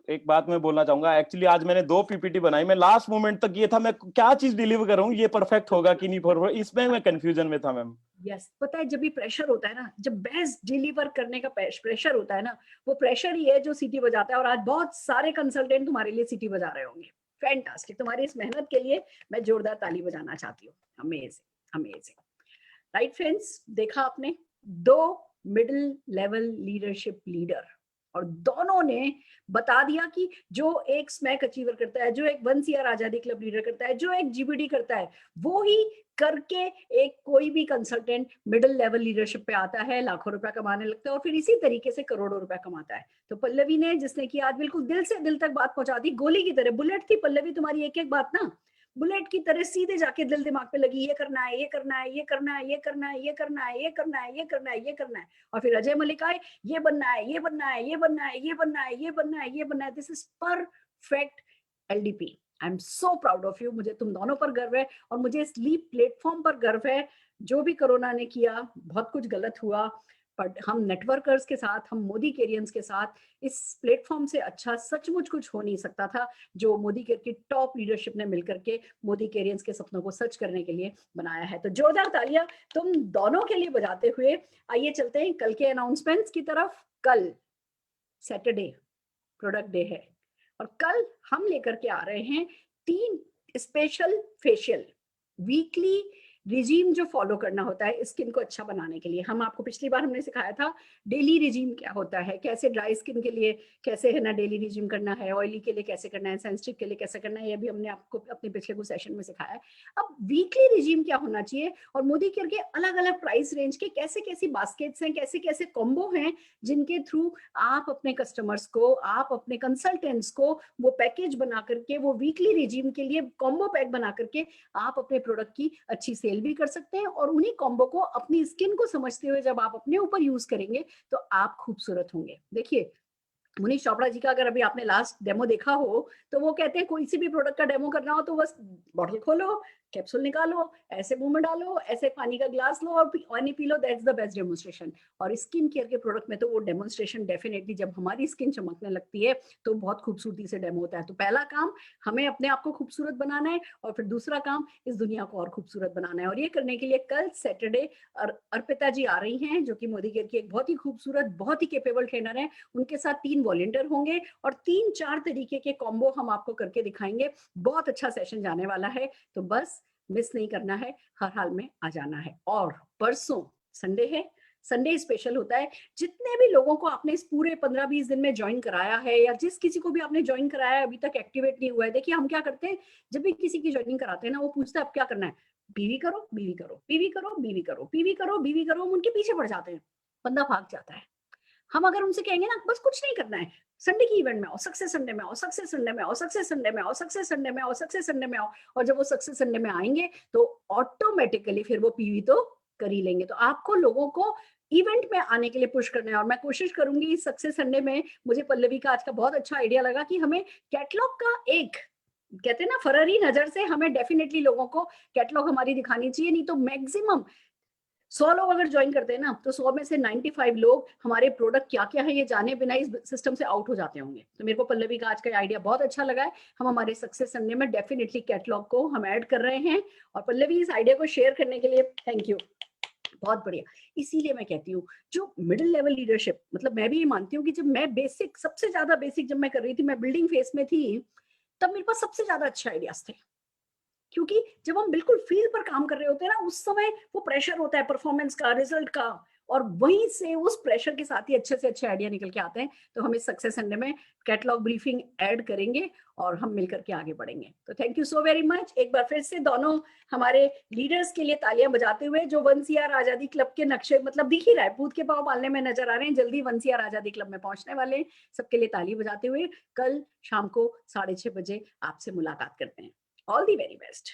एक बात मैं बोलना चाहूंगा। एक्चुअली आज मैंने 2 पीपीटी बनाई। मैं लास्ट मोमेंट तक ये था मैं क्या चीज डिलीवर कर रहा हूँ, ये परफेक्ट होगा कि नहीं परफेक्ट, इसमें मैं कंफ्यूजन में था मैम। यस, पता है जब भी प्रेशर होता है ना, जब बेस्ट डिलीवर करने का प्रेशर होता है ना, वो प्रेशर ही है जो सीटी बजाता है। और आज बहुत सारे कंसल्टेंट तुम्हारे लिए सीटी बजा रहे होंगे। फैंटास्टिक, तुम्हारी इस मेहनत के लिए मैं जोरदार ताली बजाना चाहती हूँ। Amazing amazing. राइट फ्रेंड्स, देखा आपने 2 मिडिल लेवल लीडरशिप लीडर, और दोनों ने बता दिया कि जो एक स्मैक अचीवर करता है, जो एक 1 CR आजादी क्लब लीडर करता है, जो एक जीबीडी करता है, वो ही करके एक कोई भी कंसल्टेंट मिडिल लेवल लीडरशिप पे आता है, लाखों रुपया कमाने लगता है, और फिर इसी तरीके से करोड़ों रुपया कमाता है। तो पल्लवी ने, जिसने कि आज बिल्कुल दिल से दिल तक बात पहुंचा दी, गोली की तरह बुलेट थी पल्लवी तुम्हारी एक एक बात ना, बुलेट की तरह सीधे जाके दिल दिमाग पे लगी। ये करना है, ये करना है, ये करना है, ये करना है, ये करना है, ये करना है, ये करना है, ये करना है। और फिर अजय मलिक आए, ये बनना है, ये बनना है, ये बनना है, ये बनना है, ये बनना है, ये बनना है। This is perfect LDP. I am so proud of you. मुझे तुम दोनों पर गर्व है, और मुझे इस लीप प्लेटफॉर्म पर गर्व है। जो भी कोरोना ने किया, बहुत कुछ गलत हुआ, पर हम नेटवर्कर्स के साथ, हम मोदी कैरियंस के साथ, इस प्लेटफॉर्म से अच्छा सचमुच कुछ हो नहीं सकता था, जो मोदी केयर की टॉप लीडरशिप ने मिलकर के मोदी कैरियंस के सपनों को सच करने के लिए बनाया है। तो जोरदार तालियां तुम दोनों के लिए बजाते हुए आइए चलते हैं कल के अनाउंसमेंट्स की तरफ। कल सैटरडे प्रोडक्ट डे है, और कल हम लेकर के आ रहे हैं 3 स्पेशल फेशियल वीकली रिजीम जो फॉलो करना होता है स्किन को अच्छा बनाने के लिए। हम आपको पिछली बार हमने सिखाया था डेली रिजीम क्या होता है, कैसे ड्राई स्किन के लिए कैसे, है ना, डेली रिजीम करना है, ऑयली के लिए कैसे करना है, सेंसिटिव के लिए कैसे करना है, ये भी हमने आपको अपने पिछले कुछ सेशन में सिखाया है। अब वीकली रिजीम क्या होना चाहिए, और मोदी केयर के अलग अलग प्राइस रेंज के कैसे कैसी बास्केट्स हैं, कैसे कैसे कॉम्बो हैं, जिनके थ्रू आप अपने कस्टमर्स को, आप अपने कंसल्टेंट्स को वो पैकेज बना करके, वो वीकली रिजीम के लिए कॉम्बो पैक बना करके आप अपने प्रोडक्ट की अच्छी सेल भी कर सकते हैं। और उन्हीं कॉम्बो को अपनी स्किन को समझते हुए जब आप अपने ऊपर यूज करेंगे तो आप खूबसूरत होंगे। देखिए मनीष चोपड़ा जी का अगर अभी आपने लास्ट डेमो देखा हो, तो वो कहते हैं कोई सी भी प्रोडक्ट का डेमो करना हो तो बस बॉटल खोलो, कैप्सूल निकालो, ऐसे मुंह में डालो, ऐसे पानी का ग्लास लो और पानी P low, that's the best demonstration. और स्किन केयर के प्रोडक्ट में तो वो डेमोन्स्ट्रेशन डेफिनेटली, जब हमारी स्किन चमकने लगती है तो बहुत खूबसूरती से डेमो होता है। तो पहला काम हमें अपने आप को खूबसूरत बनाना है, और फिर दूसरा काम इस दुनिया को और खूबसूरत बनाना है। और ये करने के लिए कल सैटरडे अर्पिता जी आ रही हैं, जो कि मोदी केयर की एक बहुत ही खूबसूरत, बहुत ही केपेबल ट्रेनर है। उनके साथ 3 वॉलंटियर होंगे और 3-4 तरीके के कॉम्बो हम आपको करके दिखाएंगे। बहुत अच्छा सेशन जाने वाला है, तो बस मिस नहीं करना है, हर हाल में आ जाना है। और परसों संडे है, संडे स्पेशल होता है। जितने भी लोगों को आपने इस पूरे 15-20 दिन में ज्वाइन कराया है, या जिस किसी को भी आपने ज्वाइन कराया है अभी तक एक्टिवेट नहीं हुआ है, देखिए हम क्या करते हैं, जब भी किसी की ज्वाइनिंग कराते हैं ना, वो पूछता है अब क्या करना है, बीवी करो, बीवी करो, बीवी करो, बीवी करो, बीवी करो, बीवी करो, हम उनके पीछे पड़ जाते हैं, बंदा भाग जाता है। हम अगर उनसे कहेंगे ना बस कुछ नहीं करना है, संडे की इवेंट में आओ, सक्सेस संडे में आओ, सक्सेस संडे में आओ, सक्सेस संडे में आओ, सक्सेस संडे में आओ, सक्सेस संडे में आओ, और जब वो सक्सेस संडे में आएंगे तो ऑटोमेटिकली फिर वो पीवी तो कर ही लेंगे। तो आपको लोगों को इवेंट में आने के लिए पुश करना है। और मैं कोशिश करूंगी सक्सेस संडे में, मुझे पल्लवी का आज का बहुत अच्छा आइडिया लगा कि हमें कैटलॉग का एक, कहते हैं ना, फरारी नजर से हमें डेफिनेटली लोगों को कैटलॉग हमारी दिखानी चाहिए। नहीं तो मैक्सिमम 100 लोग अगर ज्वाइन करते हैं ना, तो 100 में से 95 लोग हमारे प्रोडक्ट क्या क्या है ये जाने बिना इस सिस्टम से आउट हो जाते होंगे। तो मेरे को पल्लवी का आज का आइडिया बहुत अच्छा लगा है। हम हमारे सक्सेस संडे में डेफिनेटली कैटलॉग को हम ऐड कर रहे हैं। और पल्लवी, इस आइडिया को शेयर करने के लिए थैंक यू, बहुत बढ़िया। इसीलिए मैं कहती हूँ जो मिडिल लेवल लीडरशिप, मतलब मैं भी ये मानती हूँ कि जब मैं बेसिक, सबसे ज्यादा बेसिक जब मैं कर रही थी, मैं बिल्डिंग फेस में थी, तब मेरे पास सबसे ज्यादा अच्छे आइडियाज थे। क्योंकि जब हम बिल्कुल फील्ड पर काम कर रहे होते हैं ना, उस समय वो प्रेशर होता है परफॉर्मेंस का, रिजल्ट का, और वहीं से उस प्रेशर के साथ ही अच्छे से अच्छे आइडिया निकल के आते हैं। तो हम इस सक्सेस संडे में कैटलॉग ब्रीफिंग ऐड करेंगे और हम मिलकर के आगे बढ़ेंगे। तो thank you so very much. एक बार फिर से दोनों हमारे लीडर्स के लिए तालियां बजाते हुए, जो वंसियार आजादी क्लब के नक्शे, मतलब दिख ही रहा है, भूत के पांव पालने में नजर आ रहे हैं, जल्दी वंसियार आजादी क्लब में पहुंचने वाले हैं। सबके लिए ताली बजाते हुए कल शाम को 6:30 बजे आपसे मुलाकात करते हैं। All the very best.